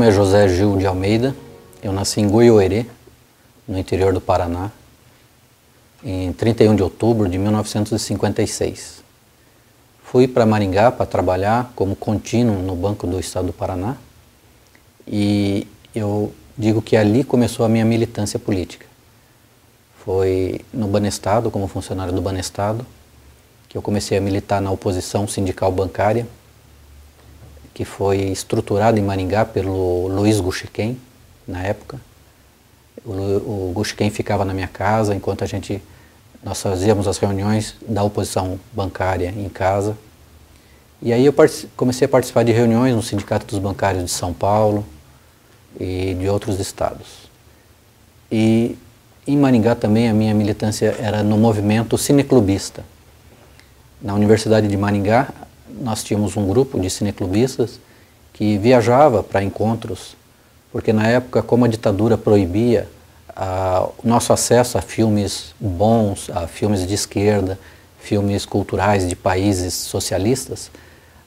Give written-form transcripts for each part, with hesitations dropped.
nome é José Gil de Almeida, eu nasci em Goiôerê, no interior do Paraná, em 31 de outubro de 1956. Fui para Maringá para trabalhar como contínuo no Banco do Estado do Paraná e eu digo que ali começou a minha militância política. Foi no Banestado, como funcionário do Banestado, que eu comecei a militar na oposição sindical bancária, que foi estruturada em Maringá pelo Luiz Guxiquem, na época. O Guxiquem ficava na minha casa, enquanto nós fazíamos as reuniões da oposição bancária em casa. E aí eu comecei a participar de reuniões no Sindicato dos Bancários de São Paulo e de outros estados. E em Maringá também a minha militância era no movimento cineclubista. Na Universidade de Maringá nós tínhamos um grupo de cineclubistas que viajava para encontros, porque na época, como a ditadura proibia o nosso acesso a filmes bons, a filmes de esquerda, filmes culturais de países socialistas,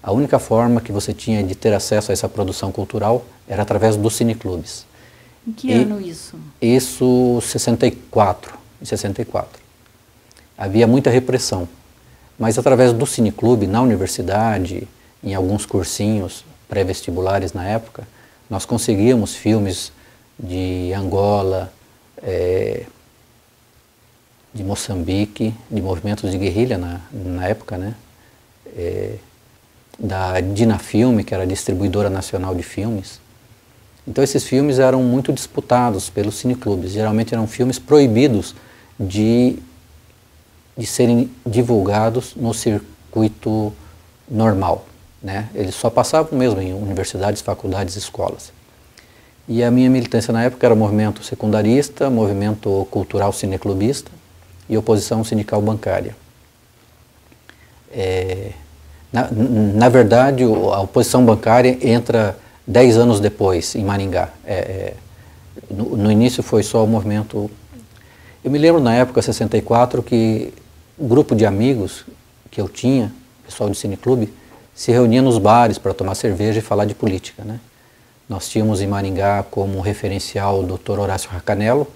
a única forma que você tinha de ter acesso a essa produção cultural era através dos cineclubes. Em que ano isso? Isso, em 64. Havia muita repressão, mas através do cineclube, na universidade, em alguns cursinhos pré-vestibulares na época, nós conseguíamos filmes de Angola, de Moçambique, de movimentos de guerrilha na época, né? Da Dinafilme, que era a distribuidora nacional de filmes. Então esses filmes eram muito disputados pelos cineclubes, geralmente eram filmes proibidos de serem divulgados no circuito normal, né? Eles só passavam mesmo em universidades, faculdades, escolas. E a minha militância na época era movimento secundarista, movimento cultural cineclubista e oposição sindical bancária. Na verdade, a oposição bancária entra 10 anos depois, em Maringá. No início foi só o movimento... Eu me lembro na época, 64, que o grupo de amigos que eu tinha, pessoal de cineclube, se reunia nos bares para tomar cerveja e falar de política, né? Nós tínhamos em Maringá como referencial o Dr. Horácio Racanello,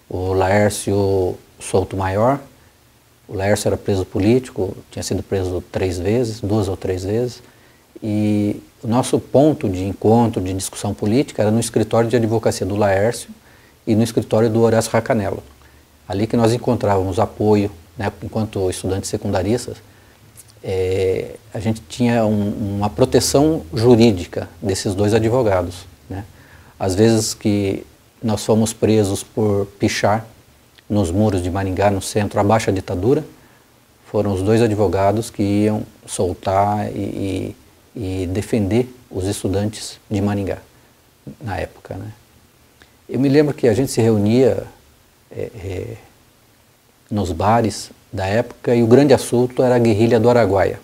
o Laércio Souto Maior. O Laércio era preso político, tinha sido preso 2 ou 3 vezes. E o nosso ponto de encontro, de discussão política, era no escritório de advocacia do Laércio e no escritório do Horácio Racanello. Ali que nós encontrávamos apoio, né, enquanto estudantes secundaristas, a gente tinha uma proteção jurídica desses 2 advogados, né? Às vezes que nós fomos presos por pichar nos muros de Maringá, no centro, abaixo da ditadura, foram os 2 advogados que iam soltar e defender os estudantes de Maringá, na época, né? Eu me lembro que a gente se reunia nos bares da época e o grande assunto era a guerrilha do Araguaia.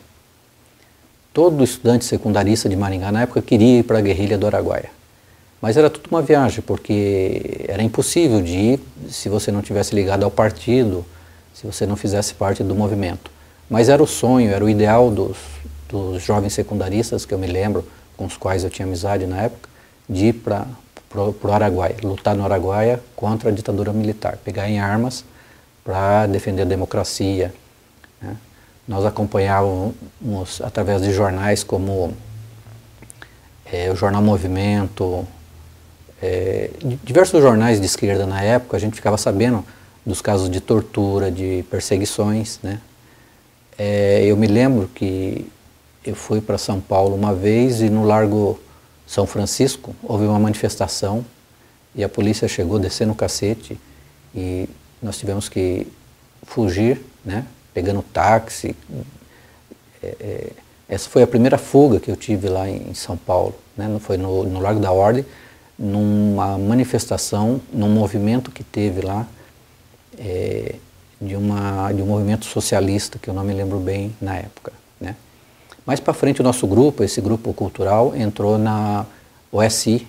Todo estudante secundarista de Maringá na época queria ir para a guerrilha do Araguaia. Mas era tudo uma viagem, porque era impossível de ir se você não tivesse ligado ao partido, se você não fizesse parte do movimento. Mas era o sonho, era o ideal dos jovens secundaristas, que eu me lembro, com os quais eu tinha amizade na época, de ir para o Araguaia, lutar no Araguaia contra a ditadura militar, pegar em armas para defender a democracia, né? Nós acompanhávamos através de jornais como o Jornal Movimento, diversos jornais de esquerda na época, a gente ficava sabendo dos casos de tortura, de perseguições, né? Eu me lembro que eu fui para São Paulo uma vez e no Largo São Francisco houve uma manifestação e a polícia chegou descendo o cacete e nós tivemos que fugir, né, pegando táxi. Essa foi a primeira fuga que eu tive lá em São Paulo, né, foi no Largo da Ordem, numa manifestação, num movimento que teve lá, de um movimento socialista, que eu não me lembro bem na época, né. Mais para frente o nosso grupo, esse grupo cultural, entrou na OSI,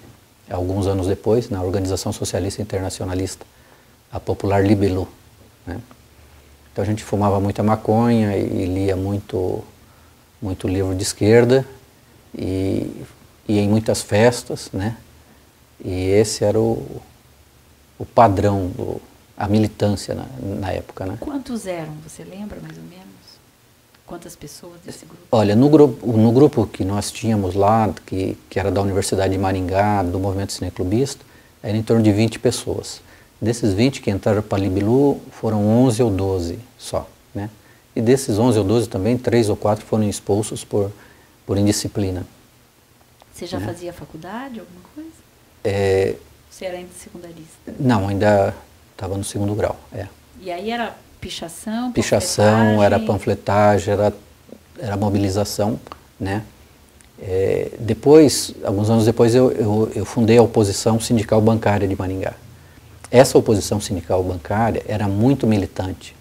alguns anos depois, na Organização Socialista Internacionalista, a popular Libelu, né? Então a gente fumava muita maconha e lia muito livro de esquerda e ia em muitas festas, né? E esse era o padrão, a militância na época, né? Quantos eram? Você lembra mais ou menos? Quantas pessoas desse grupo? Olha, no grupo que nós tínhamos lá, que era da Universidade de Maringá, do movimento cineclubista, era em torno de 20 pessoas. Desses 20 que entraram para a Libilu, foram 11 ou 12 só, né? E desses 11 ou 12 também, 3 ou 4 foram expulsos por indisciplina. Você já fazia faculdade, alguma coisa? Você era ainda secundarista? Não, ainda estava no segundo grau, E aí era pichação, Pichação, era panfletagem, era mobilização, né? Depois, alguns anos depois, eu fundei a oposição sindical bancária de Maringá. Essa oposição sindical bancária era muito militante.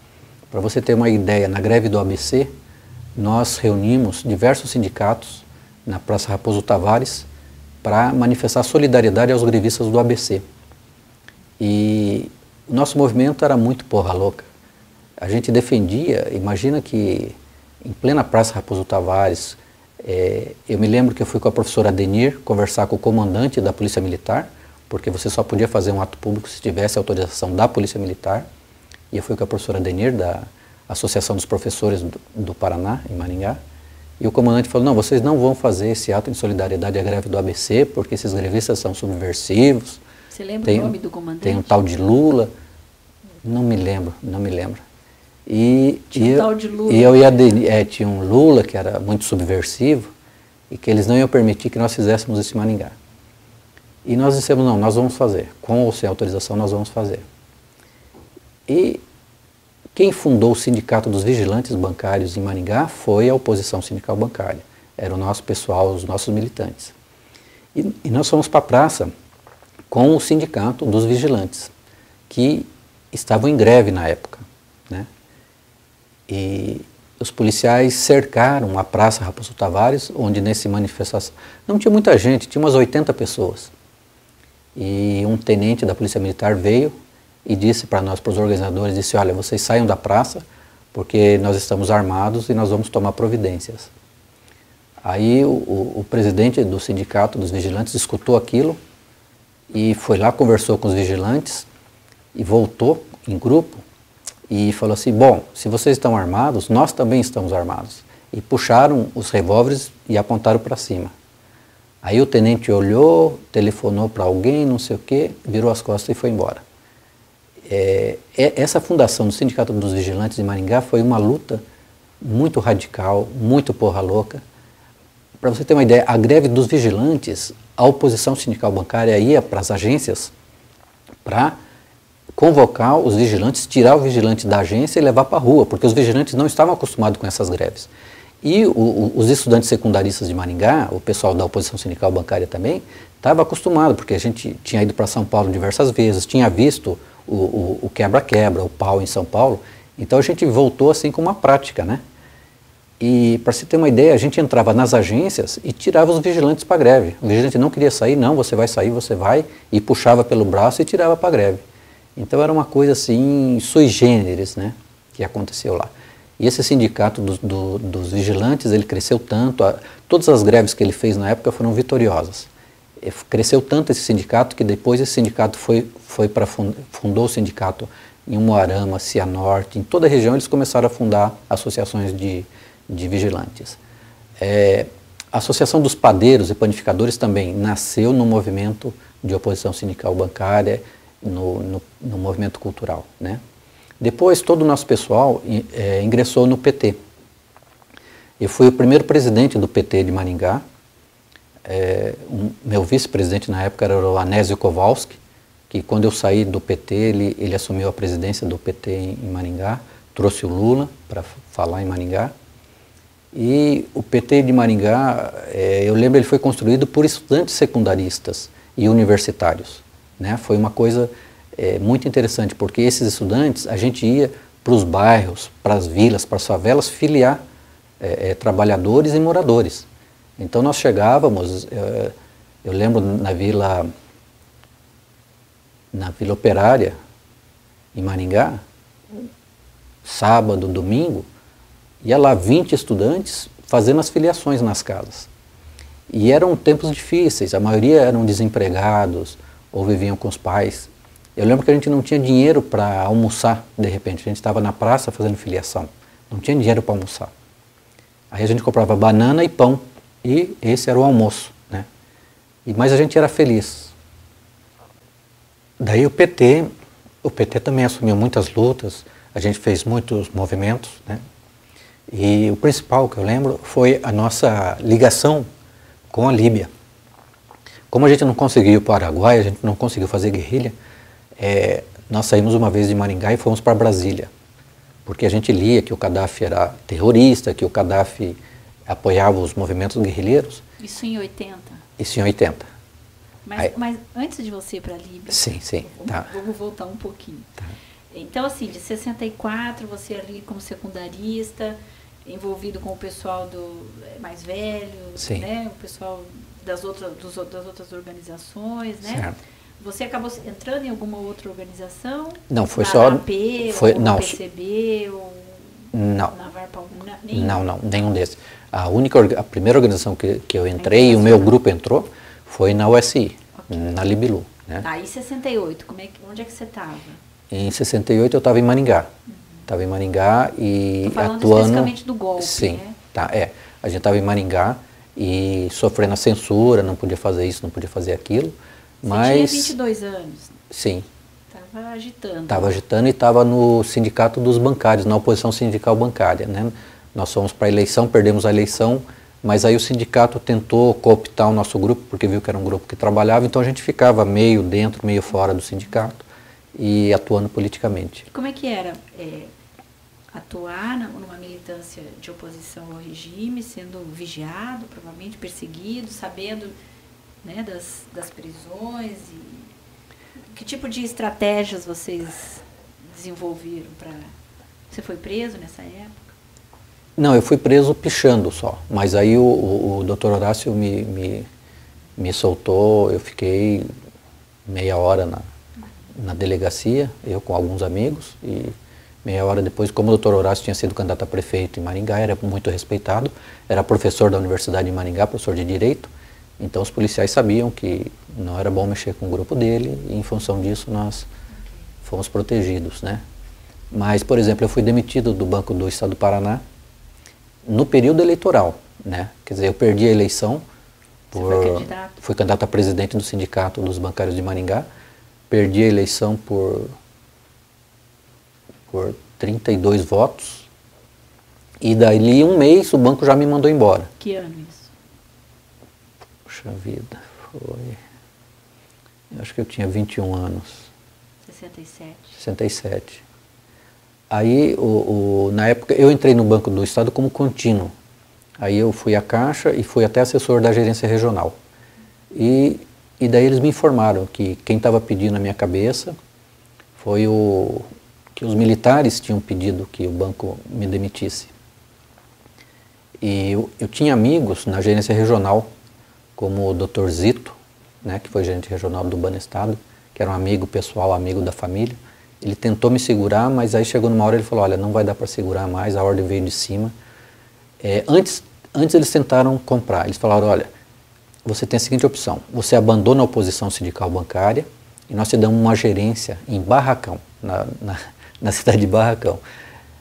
Para você ter uma ideia, na greve do ABC, nós reunimos diversos sindicatos na Praça Raposo Tavares para manifestar solidariedade aos grevistas do ABC. E o nosso movimento era muito porra louca. A gente defendia, imagina que em plena Praça Raposo Tavares, eu me lembro que eu fui com a professora Adenir conversar com o comandante da Polícia Militar, porque você só podia fazer um ato público se tivesse autorização da Polícia Militar. E eu fui com a professora Adenir, da Associação dos Professores do Paraná, em Maringá. E o comandante falou, não, vocês não vão fazer esse ato em solidariedade à greve do ABC, porque esses grevistas são subversivos. Você lembra o nome do comandante? Tem um tal de Lula. Não me lembro. Tinha um tal de Lula. E eu ia tinha um Lula que era muito subversivo e que eles não iam permitir que nós fizéssemos isso em Maringá. E nós dissemos, não, nós vamos fazer. Com ou sem autorização, nós vamos fazer. E quem fundou o Sindicato dos Vigilantes Bancários em Maringá foi a oposição sindical bancária. Era o nosso pessoal, os nossos militantes. E nós fomos para a praça com o Sindicato dos Vigilantes, que estavam em greve na época, né? E os policiais cercaram a Praça Raposo Tavares, onde nessa manifestação não tinha muita gente, tinha umas 80 pessoas. E um tenente da Polícia Militar veio e disse para nós, para os organizadores, disse, olha, vocês saiam da praça, porque nós estamos armados e nós vamos tomar providências. Aí o presidente do Sindicato dos Vigilantes escutou aquilo e foi lá, conversou com os vigilantes e voltou em grupo e falou assim, bom, se vocês estão armados, nós também estamos armados. E puxaram os revólveres e apontaram para cima. Aí o tenente olhou, telefonou para alguém, não sei o quê, virou as costas e foi embora. Essa fundação do Sindicato dos Vigilantes de Maringá foi uma luta muito radical, muito porra louca. Para você ter uma ideia, a greve dos vigilantes, a oposição sindical bancária ia para as agências para convocar os vigilantes, tirar o vigilante da agência e levar para a rua, porque os vigilantes não estavam acostumados com essas greves. E os estudantes secundaristas de Maringá, o pessoal da oposição sindical bancária também, estava acostumado, porque a gente tinha ido para São Paulo diversas vezes, tinha visto o quebra-quebra, o pau em São Paulo, então a gente voltou assim com uma prática, né? E para você ter uma ideia, a gente entrava nas agências e tirava os vigilantes para a greve. O vigilante não queria sair, não, você vai sair, você vai, e puxava pelo braço e tirava para a greve. Então era uma coisa assim, sui generis, né, que aconteceu lá. E esse sindicato dos vigilantes, ele cresceu tanto, todas as greves que ele fez na época foram vitoriosas. Cresceu tanto esse sindicato que depois esse sindicato fundou o sindicato em Umuarama, Cianorte, em toda a região eles começaram a fundar associações de vigilantes. A Associação dos Padeiros e Panificadores também nasceu no movimento de oposição sindical bancária, no movimento cultural, né? Depois todo o nosso pessoal ingressou no PT. Eu fui o primeiro presidente do PT de Maringá. Meu vice-presidente na época era o Anésio Kowalski, que quando eu saí do PT, ele assumiu a presidência do PT em Maringá, trouxe o Lula para falar em Maringá. E o PT de Maringá, eu lembro, ele foi construído por estudantes secundaristas e universitários, né? Foi uma coisa muito interessante, porque esses estudantes, a gente ia para os bairros, para as vilas, para as favelas, filiar trabalhadores e moradores. Então nós chegávamos, eu lembro na Vila Operária, em Maringá, sábado, domingo, ia lá 20 estudantes fazendo as filiações nas casas. E eram tempos difíceis, a maioria eram desempregados, ou viviam com os pais. Eu lembro que a gente não tinha dinheiro para almoçar, de repente. A gente estava na praça fazendo filiação. Não tinha dinheiro para almoçar. Aí a gente comprava banana e pão. E esse era o almoço, né? Mas a gente era feliz. Daí o PT também assumiu muitas lutas. A gente fez muitos movimentos, né? E o principal que eu lembro foi a nossa ligação com a Líbia. Como a gente não conseguiu ir para o Araguaia, a gente não conseguiu fazer guerrilha, nós saímos uma vez de Maringá e fomos para Brasília. Porque a gente lia que o Gaddafi era terrorista, que o Gaddafi apoiava os movimentos guerrilheiros. Isso em 80? Isso em 80. Mas antes de você ir para a Líbia, sim, vamos voltar um pouquinho. Tá. Então, assim, de 64, você ali como secundarista, envolvido com o pessoal mais velho, sim, né? O pessoal das outras organizações, né? Certo. Você acabou entrando em alguma outra organização? Não, foi só... AP, ou não, PCB, ou não, na VARPA? Não, nenhum desses. A primeira organização que eu entrei e o meu grupo entrou foi na USI, okay, na Libilu. Né? Aí, em 68, onde é que você estava? Em 68 eu estava em Maringá. Estava em Maringá e falando atuando... especificamente do golpe, sim, né? Tá, a gente estava em Maringá e sofrendo a censura, não podia fazer isso, não podia fazer aquilo. Você tinha 22 anos? Sim. Estava agitando. Estava agitando e estava no sindicato dos bancários, na oposição sindical bancária. Né? Nós fomos para a eleição, perdemos a eleição, mas aí o sindicato tentou cooptar o nosso grupo, porque viu que era um grupo que trabalhava, então a gente ficava meio dentro, meio fora do sindicato e atuando politicamente. Como é que era atuar numa militância de oposição ao regime, sendo vigiado, provavelmente perseguido, sabendo, né, das prisões? E que tipo de estratégias vocês desenvolveram para... Você foi preso nessa época? Não, eu fui preso pichando só, mas aí o doutor Horácio me soltou, eu fiquei meia hora na delegacia, eu com alguns amigos, e meia hora depois, como o doutor Horácio tinha sido candidato a prefeito em Maringá, era muito respeitado, era professor da Universidade de Maringá, professor de Direito, então os policiais sabiam que não era bom mexer com o grupo dele, e em função disso nós fomos protegidos, né? Mas, por exemplo, eu fui demitido do Banco do Estado do Paraná no período eleitoral, né? Quer dizer, eu perdi a eleição, fui candidato a presidente do Sindicato dos Bancários de Maringá, perdi a eleição por 32 votos, e dali um mês o banco já me mandou embora. Que ano isso? Puxa vida, eu acho que eu tinha 21 anos. 67. 67. Aí, na época, eu entrei no Banco do Estado como contínuo. Aí eu fui à Caixa e fui até assessor da gerência regional. E daí eles me informaram que quem estava pedindo a minha cabeça foi que os militares tinham pedido que o banco me demitisse. E eu tinha amigos na gerência regional, como o Dr. Zito, né, que foi gerente regional do Banestado, que era um amigo pessoal, amigo da família. Ele tentou me segurar, mas aí chegou numa hora e ele falou, olha, não vai dar para segurar mais, a ordem veio de cima. Antes eles tentaram comprar, eles falaram, olha, você tem a seguinte opção, você abandona a oposição sindical bancária e nós te damos uma gerência em Barracão, na cidade de Barracão.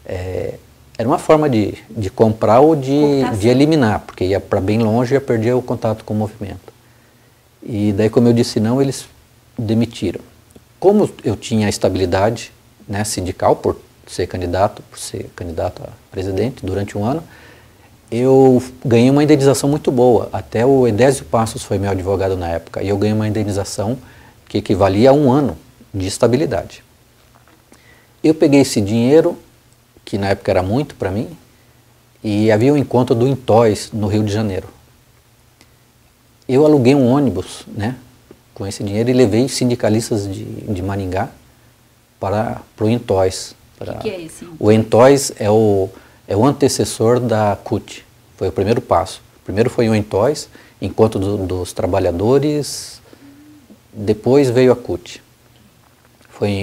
Era uma forma de comprar ou de eliminar, porque ia para bem longe e ia perder o contato com o movimento. E daí, como eu disse não, eles demitiram. Como eu tinha estabilidade, né, sindical, por ser candidato a presidente durante um ano, eu ganhei uma indenização muito boa. Até o Edésio Passos foi meu advogado na época, e eu ganhei uma indenização que equivalia a um ano de estabilidade. Eu peguei esse dinheiro, que na época era muito para mim, e havia um encontro do Intois no Rio de Janeiro. Eu aluguei um ônibus, né, com esse dinheiro e levei sindicalistas de Maringá para o Intois. O que é esse? O Intois é o antecessor da CUT, foi o primeiro passo. Primeiro foi o Intois, encontro dos trabalhadores, depois veio a CUT.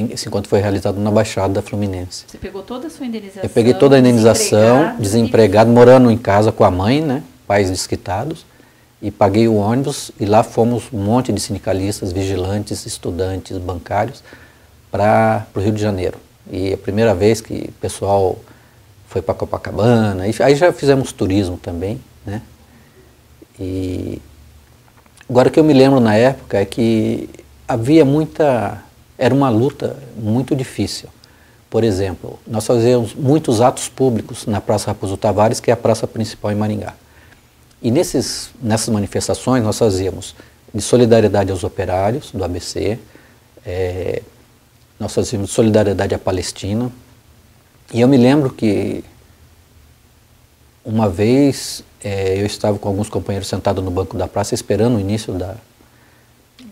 Esse encontro foi realizado na Baixada Fluminense. Você pegou toda a sua indenização? Eu peguei toda a indenização, desempregado, morando em casa com a mãe, né, pais desquitados, e paguei o ônibus e lá fomos um monte de sindicalistas, vigilantes, estudantes, bancários para o Rio de Janeiro. E a primeira vez que o pessoal foi para Copacabana, e aí já fizemos turismo também, né? E agora o que eu me lembro na época é que havia era uma luta muito difícil. Por exemplo, nós fazíamos muitos atos públicos na Praça Raposo Tavares, que é a praça principal em Maringá. E nessas manifestações nós fazíamos de solidariedade aos operários do ABC, nós fazíamos de solidariedade à Palestina. E eu me lembro que uma vez eu estava com alguns companheiros sentados no banco da praça esperando o início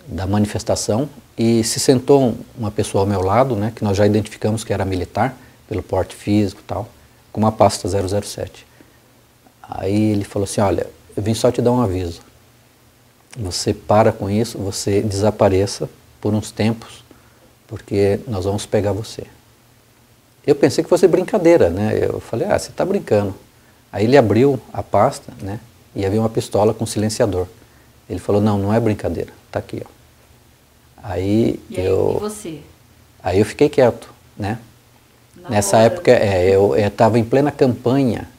da manifestação e se sentou uma pessoa ao meu lado, né, que nós já identificamos que era militar, pelo porte físico e tal, com uma pasta 007. Aí ele falou assim, olha, eu vim só te dar um aviso. Você para com isso, você desapareça por uns tempos, porque nós vamos pegar você. Eu pensei que fosse brincadeira, né? Eu falei, você está brincando. Aí ele abriu a pasta, né? E havia uma pistola com silenciador. Ele falou, não é brincadeira, está aqui, ó. Aí e você? Aí eu fiquei quieto, né? Nessa época, eu estava em plena campanha,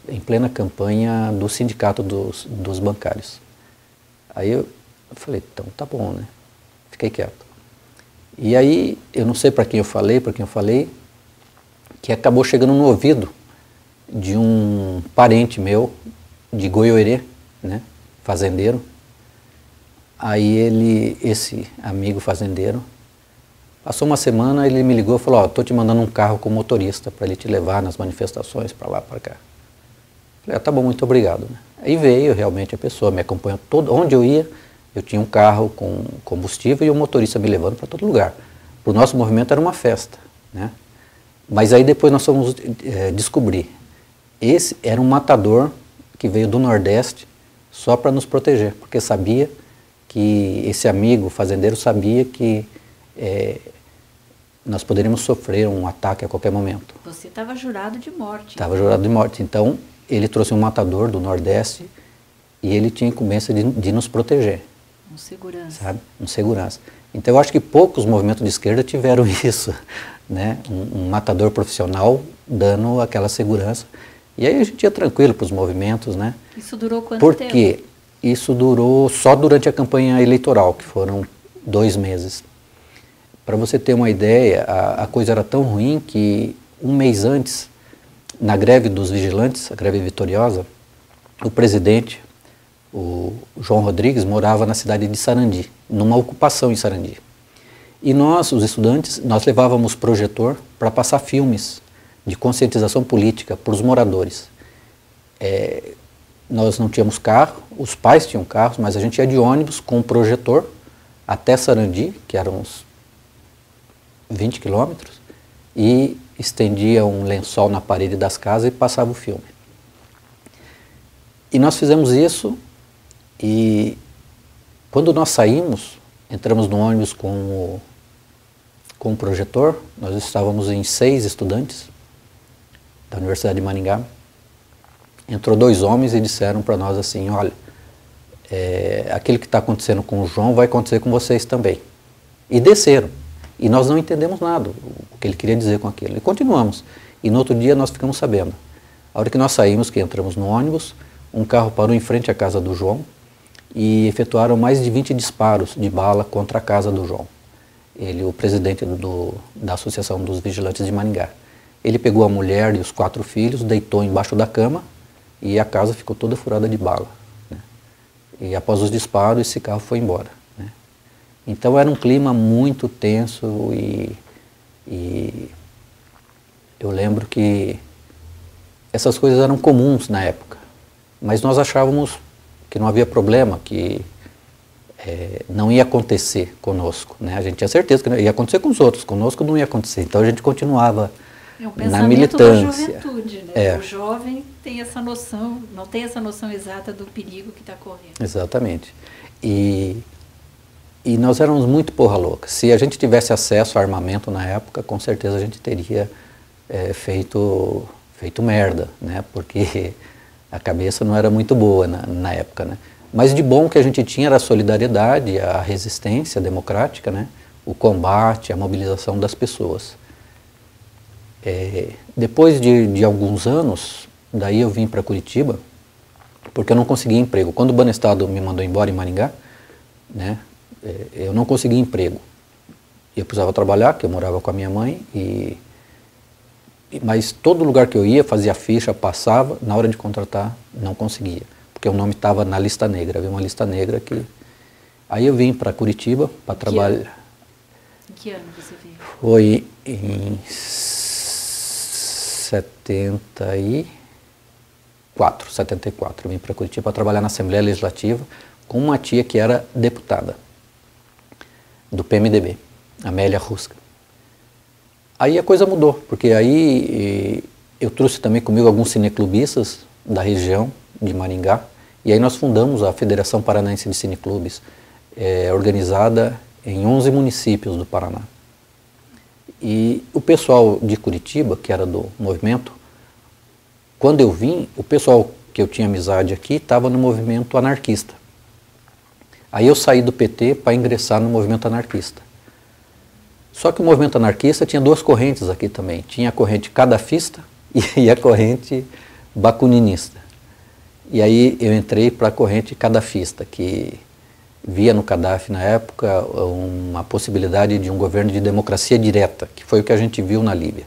em plena campanha do sindicato dos bancários. Aí eu falei, então tá bom, né? Fiquei quieto. E aí, eu não sei para quem eu falei, que acabou chegando no ouvido de um parente meu, de Goiôerê, né? Fazendeiro. Aí esse amigo fazendeiro, passou uma semana, ele me ligou e falou, estou te mandando um carro com motorista para ele te levar nas manifestações, para lá, para cá. Falei, tá bom, muito obrigado. Né? Aí veio realmente a pessoa, me acompanhou onde eu ia, eu tinha um carro com combustível e o motorista me levando para todo lugar. Para o nosso movimento era uma festa, né? Mas aí depois nós fomos descobrir, esse era um matador que veio do Nordeste só para nos proteger, porque sabia que esse amigo fazendeiro sabia que nós poderíamos sofrer um ataque a qualquer momento. Você estava jurado de morte. Estava jurado de morte. Então, ele trouxe um matador do Nordeste e ele tinha incumbência de nos proteger. Um segurança. Sabe? Um segurança. Então, eu acho que poucos movimentos de esquerda tiveram isso, né? Um matador profissional dando aquela segurança. E aí a gente ia tranquilo para os movimentos, né? Isso durou quanto tempo? Porque isso durou só durante a campanha eleitoral, que foram 2 meses. Para você ter uma ideia, a coisa era tão ruim que 1 mês antes, na greve dos vigilantes, a greve vitoriosa, o presidente, o João Rodrigues, morava na cidade de Sarandi, numa ocupação em Sarandi. E nós, os estudantes, nós levávamos projetor para passar filmes de conscientização política para os moradores. Nós não tínhamos carro, os pais tinham carros, mas a gente ia de ônibus com um projetor até Sarandi, que eram uns 20 quilômetros, e estendia um lençol na parede das casas e passava o filme. E nós fizemos isso e quando nós saímos, entramos no ônibus com o projetor, nós estávamos em 6 estudantes da Universidade de Maringá. Entrou 2 homens e disseram para nós assim, olha, aquilo que está acontecendo com o João vai acontecer com vocês também. E desceram. E nós não entendemos nada, o que ele queria dizer com aquilo. E continuamos. E no outro dia nós ficamos sabendo. A hora que nós saímos, que entramos no ônibus, um carro parou em frente à casa do João e efetuaram mais de 20 disparos de bala contra a casa do João. Ele, o presidente da Associação dos Vigilantes de Maringá. Ele pegou a mulher e os 4 filhos, deitou embaixo da cama e a casa ficou toda furada de bala. Né? E após os disparos, esse carro foi embora. Né? Então era um clima muito tenso e eu lembro que essas coisas eram comuns na época, mas nós achávamos que não havia problema, que não ia acontecer conosco. Né? A gente tinha certeza que ia acontecer com os outros, conosco não ia acontecer. Então a gente continuava na militância. Da juventude, né? O jovem tem essa noção, não tem essa noção exata do perigo que está correndo. Exatamente. E nós éramos muito porra louca. Se a gente tivesse acesso a armamento na época, com certeza a gente teria feito merda, né? Porque A cabeça não era muito boa na época, né? Mas de bom que a gente tinha era a solidariedade, a resistência democrática, né? O combate, a mobilização das pessoas. Depois de alguns anos, daí eu vim para Curitiba, porque eu não conseguia emprego. Quando o Banestado me mandou embora em Maringá, né? Eu não conseguia emprego. Eu precisava trabalhar, porque eu morava com a minha mãe, mas todo lugar que eu ia, fazia ficha, passava, na hora de contratar, não conseguia. Porque o nome estava na lista negra, havia uma lista negra que... Aí eu vim para Curitiba para trabalhar. Em que ano você veio? Foi em 74. Eu vim para Curitiba para trabalhar na Assembleia Legislativa com uma tia que era deputada do PMDB, Amélia Rusca. Aí a coisa mudou, porque aí eu trouxe também comigo alguns cineclubistas da região de Maringá, e aí nós fundamos a Federação Paranaense de Cineclubes, organizada em 11 municípios do Paraná. E o pessoal de Curitiba, que era do movimento, quando eu vim, o pessoal que eu tinha amizade aqui estava no movimento anarquista. Aí eu saí do PT para ingressar no movimento anarquista. Só que o movimento anarquista tinha duas correntes aqui também. Tinha a corrente cadafista e a corrente bakuninista. E aí eu entrei para a corrente cadafista, que via no Gaddafi na época uma possibilidade de um governo de democracia direta, que foi o que a gente viu na Líbia.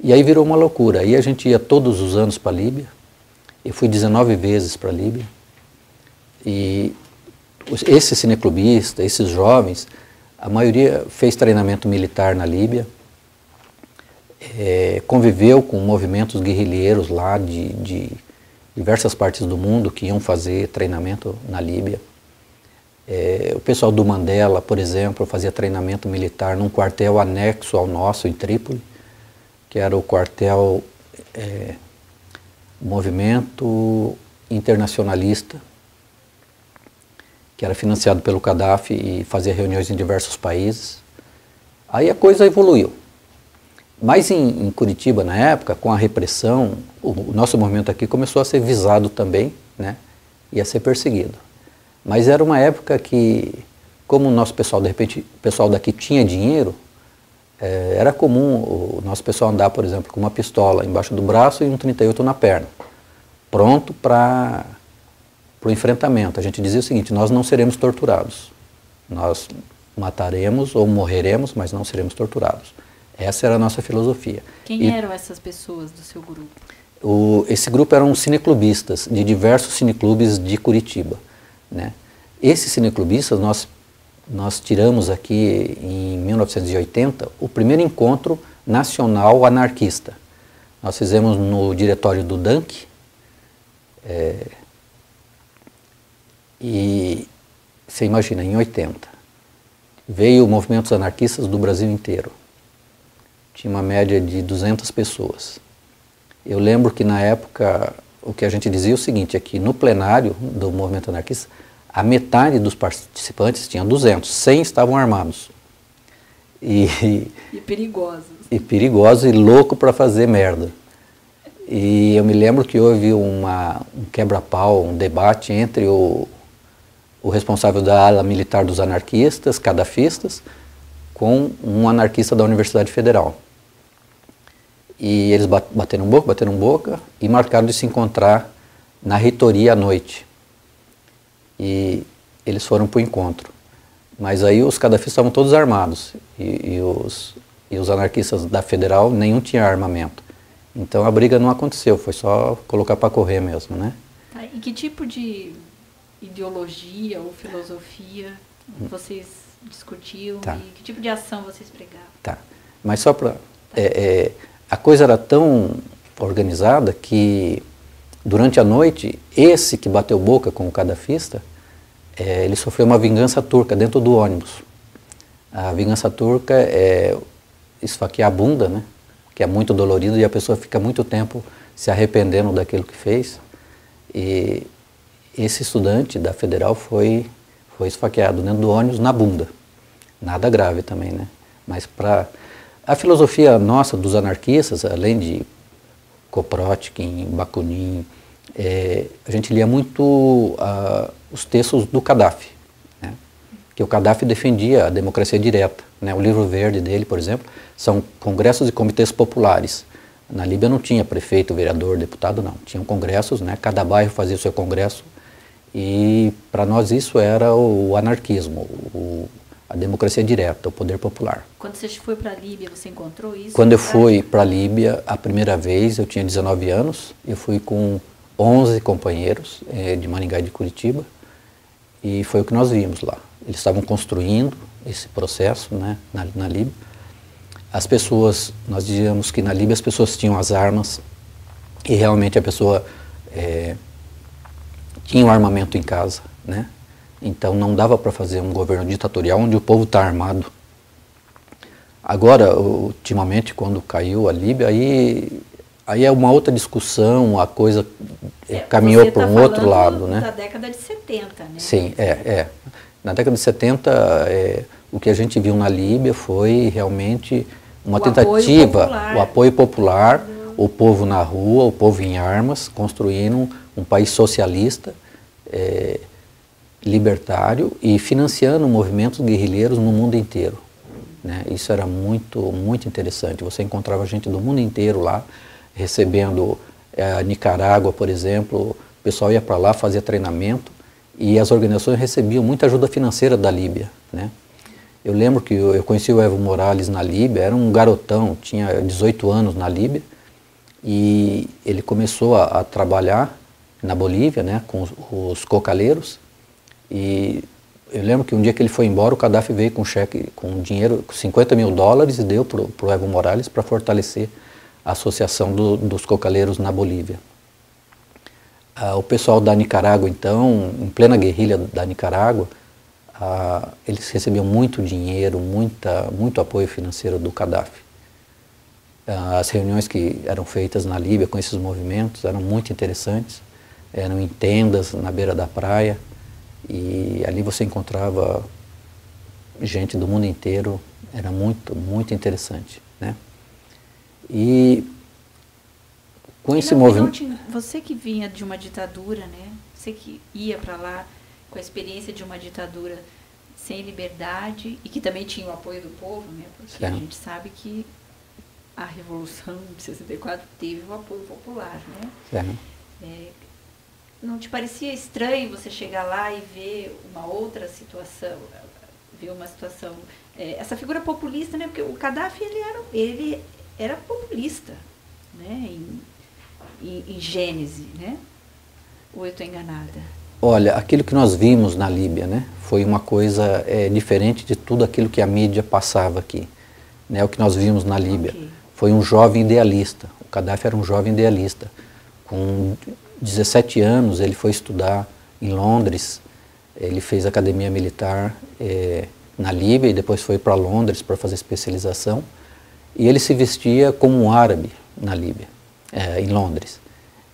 E aí virou uma loucura. Aí a gente ia todos os anos para a Líbia. Eu fui 19 vezes para a Líbia. E esses cineclubistas, esses jovens, a maioria fez treinamento militar na Líbia, conviveu com movimentos guerrilheiros lá de diversas partes do mundo que iam fazer treinamento na Líbia. O pessoal do Mandela, por exemplo, fazia treinamento militar num quartel anexo ao nosso em Trípoli, que era o quartel Movimento Internacionalista, que era financiado pelo Gaddafi e fazia reuniões em diversos países. Aí a coisa evoluiu. Mas em Curitiba, na época, com a repressão, o nosso movimento aqui começou a ser visado também, né, e a ser perseguido. Mas era uma época que, como o nosso pessoal, de repente, o pessoal daqui tinha dinheiro, era comum o nosso pessoal andar, por exemplo, com uma pistola embaixo do braço e um 38 na perna, pronto para o enfrentamento. A gente dizia o seguinte: nós não seremos torturados, nós mataremos ou morreremos, mas não seremos torturados. Essa era a nossa filosofia. Quem eram essas pessoas do seu grupo? Esse grupo eram cineclubistas, de diversos cineclubes de Curitiba, né? Esses cineclubistas, nós tiramos aqui em 1980 o primeiro encontro nacional anarquista. Nós fizemos no diretório do DANC, e você imagina, em 80, veio movimentos anarquistas do Brasil inteiro. Tinha uma média de 200 pessoas. Eu lembro que na época o que a gente dizia é o seguinte, é que no plenário do movimento anarquista, a metade dos participantes tinha 200, 100 estavam armados. E perigosos. E perigosos e loucos para fazer merda. E eu me lembro que houve um quebra-pau, um debate entre o responsável da ala militar dos anarquistas, cadafistas, com um anarquista da Universidade Federal. E eles bateram boca e marcaram de se encontrar na reitoria à noite. E eles foram para o encontro. Mas aí os cadafistas estavam todos armados e os anarquistas da Federal, nenhum tinha armamento. Então a briga não aconteceu, foi só colocar para correr mesmo, né? Tá, e que tipo de ideologia ou filosofia vocês discutiam? Tá. E que tipo de ação vocês pregavam? Tá, mas só para... a coisa era tão organizada que durante a noite, esse que bateu boca com o cadafista, ele sofreu uma vingança turca dentro do ônibus. A vingança turca é esfaquear a bunda, né? Que é muito dolorido e a pessoa fica muito tempo se arrependendo daquilo que fez. E esse estudante da Federal foi esfaqueado dentro do ônibus na bunda. Nada grave também, né? Mas a filosofia nossa dos anarquistas, além de Kropotkin, Bakunin, a gente lia muito os textos do Gaddafi, né? Que o Gaddafi defendia a democracia direta, né? O livro verde dele, por exemplo, são congressos e comitês populares. Na Líbia não tinha prefeito, vereador, deputado, não. Tinham congressos, né? Cada bairro fazia o seu congresso e para nós isso era o anarquismo, a democracia direta, o poder popular. Quando você foi para a Líbia, você encontrou isso? Quando eu fui para a Líbia, a primeira vez, eu tinha 19 anos, eu fui com 11 companheiros de Maringá e de Curitiba, e foi o que nós vimos lá. Eles estavam construindo esse processo, né, na Líbia. As pessoas, nós dizíamos que na Líbia as pessoas tinham as armas, e realmente a pessoa tinha o armamento em casa, né? Então não dava para fazer um governo ditatorial onde o povo está armado. Agora, ultimamente, quando caiu a Líbia, aí é uma outra discussão, a coisa caminhou para um outro lado, né? Da década de 70, né? Sim, Na década de 70, o que a gente viu na Líbia foi realmente uma tentativa, o apoio popular, o povo na rua, o povo em armas, construindo um país socialista, libertário e financiando movimentos guerrilheiros no mundo inteiro, né? Isso era muito, muito interessante. Você encontrava gente do mundo inteiro lá, recebendo a Nicarágua, por exemplo, o pessoal ia para lá, fazia treinamento e as organizações recebiam muita ajuda financeira da Líbia, né? Eu lembro que eu conheci o Evo Morales na Líbia, era um garotão, tinha 18 anos na Líbia e ele começou a trabalhar na Bolívia, né, com os cocaleiros. E eu lembro que um dia que ele foi embora, o Gaddafi veio com um cheque, com dinheiro, com 50 mil dólares e deu para o Evo Morales para fortalecer a associação dos cocaleiros na Bolívia. O pessoal da Nicarágua, então, em plena guerrilha da Nicarágua, eles recebiam muito dinheiro, muito apoio financeiro do Gaddafi. As reuniões que eram feitas na Líbia com esses movimentos eram muito interessantes, eram em tendas na beira da praia, e ali você encontrava gente do mundo inteiro, era muito, muito interessante, né? E com esse movimento... Você que vinha de uma ditadura, né? Você que ia para lá com a experiência de uma ditadura sem liberdade e que também tinha o apoio do povo, né? Porque a gente sabe que a Revolução de 64 teve o apoio popular, né? Não te parecia estranho você chegar lá e ver uma outra situação, essa figura populista, né? Porque o Gaddafi ele era populista, né? Em gênese, né? Ou eu estou enganada? Olha, aquilo que nós vimos na Líbia, né, foi uma coisa diferente de tudo aquilo que a mídia passava aqui, né? O que nós vimos na Líbia foi um jovem idealista. O Gaddafi era um jovem idealista. Com 17 anos ele foi estudar em Londres, ele fez academia militar na Líbia e depois foi para Londres para fazer especialização, e ele se vestia como um árabe na Líbia, em Londres.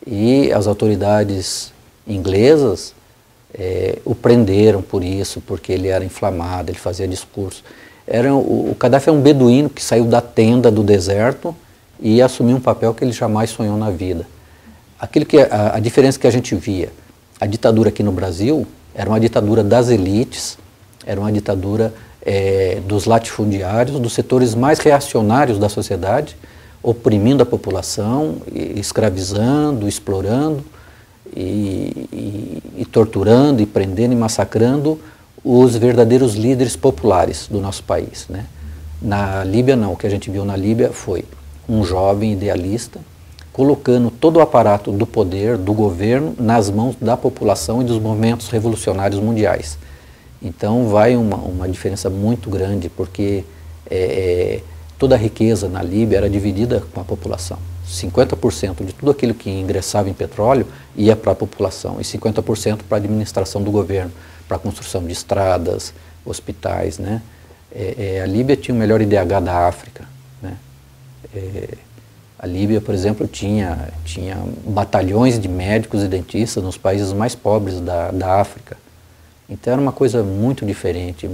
E as autoridades inglesas o prenderam por isso, porque ele era inflamado, ele fazia discurso. O Gaddafi é um beduíno que saiu da tenda do deserto e assumiu um papel que ele jamais sonhou na vida. A diferença que a gente via, a ditadura aqui no Brasil era uma ditadura das elites, era uma ditadura dos latifundiários, dos setores mais reacionários da sociedade, oprimindo a população, escravizando, explorando e torturando, e prendendo e massacrando os verdadeiros líderes populares do nosso país, né? Na Líbia não, o que a gente viu na Líbia foi um jovem idealista colocando todo o aparato do poder, do governo, nas mãos da população e dos movimentos revolucionários mundiais. Então vai uma diferença muito grande, porque toda a riqueza na Líbia era dividida com a população. 50% de tudo aquilo que ingressava em petróleo ia para a população e 50% para a administração do governo, para a construção de estradas, hospitais, né? A Líbia tinha o melhor IDH da África, né? A Líbia, por exemplo, tinha batalhões de médicos e dentistas nos países mais pobres da África. Então era uma coisa muito diferente, a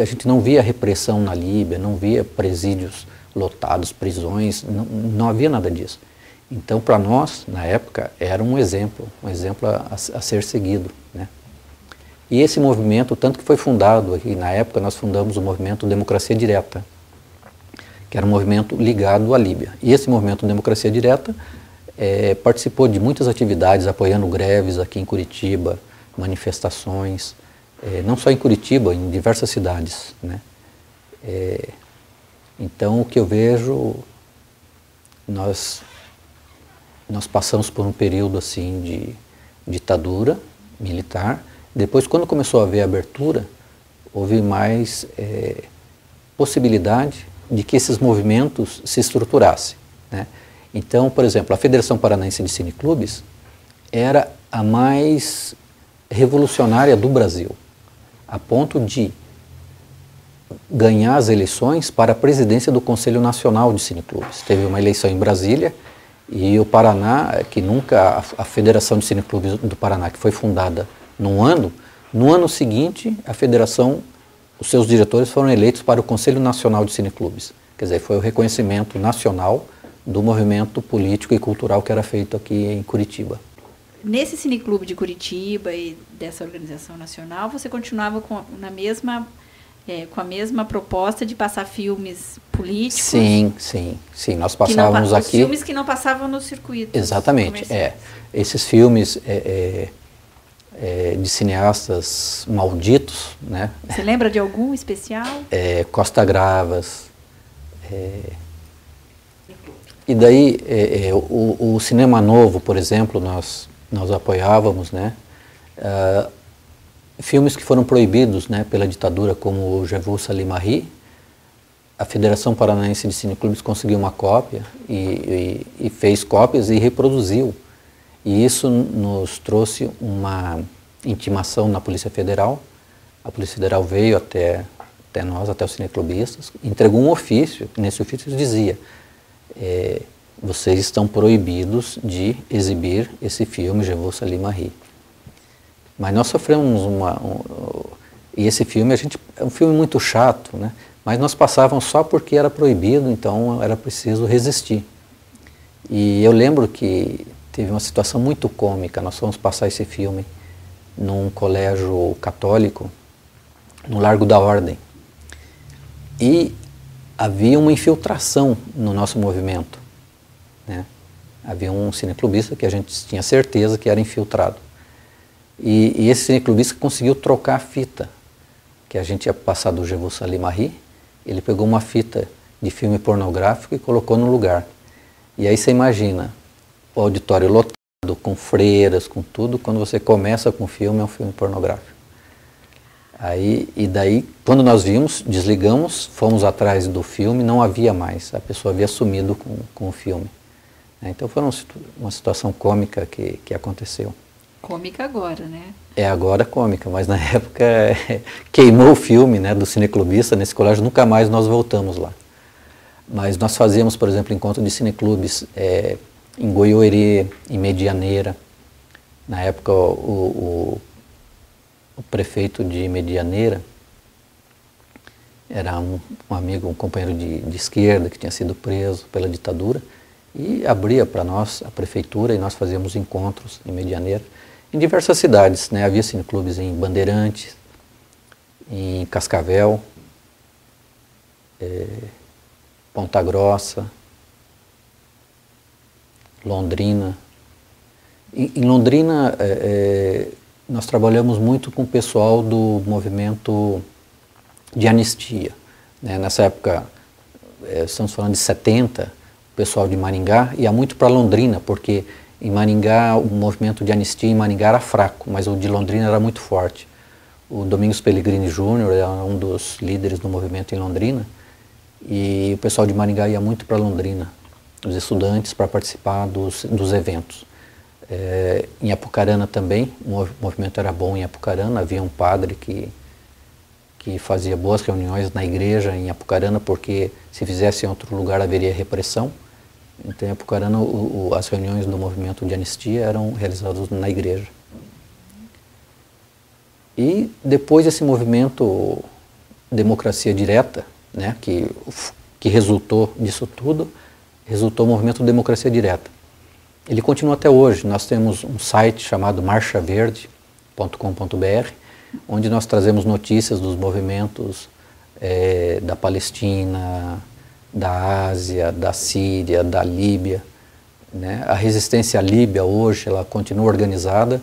gente não via repressão na Líbia, não via presídios lotados, prisões, não havia nada disso. Então, para nós, na época, era um exemplo a ser seguido, né? E esse movimento, tanto que foi fundado aqui, na época nós fundamos o movimento Democracia Direta, que era um movimento ligado à Líbia. E esse movimento Democracia Direta participou de muitas atividades, apoiando greves aqui em Curitiba, manifestações, não só em Curitiba, em diversas cidades, né? Então, o que eu vejo, nós passamos por um período assim de ditadura militar. Depois, quando começou a haver abertura, houve mais possibilidade de que esses movimentos se estruturassem, né? Então, por exemplo, a Federação Paranaense de Cineclubes era a mais revolucionária do Brasil, a ponto de ganhar as eleições para a presidência do Conselho Nacional de Cineclubes. Teve uma eleição em Brasília e o Paraná, que nunca, a Federação de Cineclubes do Paraná, que foi fundada no ano seguinte, a federação, os seus diretores foram eleitos para o Conselho Nacional de Cineclubes. Quer dizer, foi o reconhecimento nacional do movimento político e cultural que era feito aqui em Curitiba. Nesse cineclube de Curitiba e dessa organização nacional, você continuava com a mesma proposta de passar filmes políticos? Sim. Nós passávamos aqui... Filmes que não passavam no circuito. Exatamente, esses filmes de cineastas malditos, né? Você lembra de algum especial? Costa Gravas. E daí, o cinema novo, por exemplo, nós apoiávamos, né? Filmes que foram proibidos, né, pela ditadura, como o Je vous salue Marie. A Federação Paranaense de Cineclubes conseguiu uma cópia e fez cópias e reproduziu. E isso nos trouxe uma intimação na Polícia Federal. A Polícia Federal veio até nós, até os cineclubistas, entregou um ofício. Nesse ofício dizia: vocês estão proibidos de exibir esse filme, Je vous salue Marie. Mas nós sofremos e esse filme, é um filme muito chato, né? Mas nós passávamos só porque era proibido, então era preciso resistir. E eu lembro que teve uma situação muito cômica. Nós fomos passar esse filme num colégio católico, no Largo da Ordem. E havia uma infiltração no nosso movimento, né? Havia um cineclubista que a gente tinha certeza que era infiltrado. E esse cineclubista conseguiu trocar a fita, que a gente ia passar do Je vous salue Marie. Ele pegou uma fita de filme pornográfico e colocou no lugar. E aí você imagina, o auditório lotado, com freiras, com tudo, quando você começa com o filme, é um filme pornográfico. E daí, quando nós vimos, desligamos, fomos atrás do filme, não havia mais, a pessoa havia sumido com o filme. Então foi uma situação cômica que aconteceu. Cômica agora, né? Agora cômica, mas na época queimou o filme, né, do cineclubista nesse colégio, nunca mais nós voltamos lá. Mas nós fazíamos, por exemplo, encontro de cineclubes em Goiôerê, em Medianeira. Na época, o prefeito de Medianeira era um amigo, um companheiro de esquerda que tinha sido preso pela ditadura e abria para nós a prefeitura e nós fazíamos encontros em Medianeira. Em diversas cidades, né? Havia cineclubes em Bandeirantes, em Cascavel, Ponta Grossa, Londrina. Em Londrina, nós trabalhamos muito com o pessoal do movimento de anistia, né? Nessa época, estamos falando de 70, o pessoal de Maringá ia muito para Londrina, porque em Maringá, o movimento de anistia em Maringá era fraco, mas o de Londrina era muito forte. O Domingos Pellegrini Júnior era um dos líderes do movimento em Londrina, e o pessoal de Maringá ia muito para Londrina, os estudantes, para participar dos eventos. Em Apucarana também, o movimento era bom em Apucarana, havia um padre que fazia boas reuniões na igreja em Apucarana, porque se fizesse em outro lugar haveria repressão. Então, em Apucarana, as reuniões do movimento de anistia eram realizadas na igreja. E depois esse movimento Democracia Direta, né, que resultou disso tudo, resultou o movimento Democracia Direta. Ele continua até hoje. Nós temos um site chamado marchaverde.com.br, onde nós trazemos notícias dos movimentos da Palestina, da Ásia, da Síria, da Líbia, né? A resistência à Líbia hoje, ela continua organizada.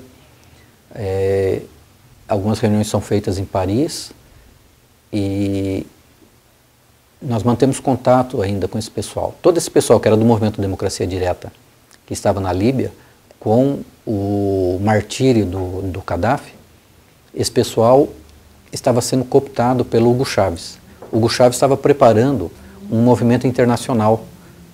Algumas reuniões são feitas em Paris e nós mantemos contato ainda com esse pessoal. Todo esse pessoal que era do movimento Democracia Direta, que estava na Líbia, com o martírio do Gaddafi, esse pessoal estava sendo cooptado pelo Hugo Chávez. O Hugo Chávez estava preparando um movimento internacional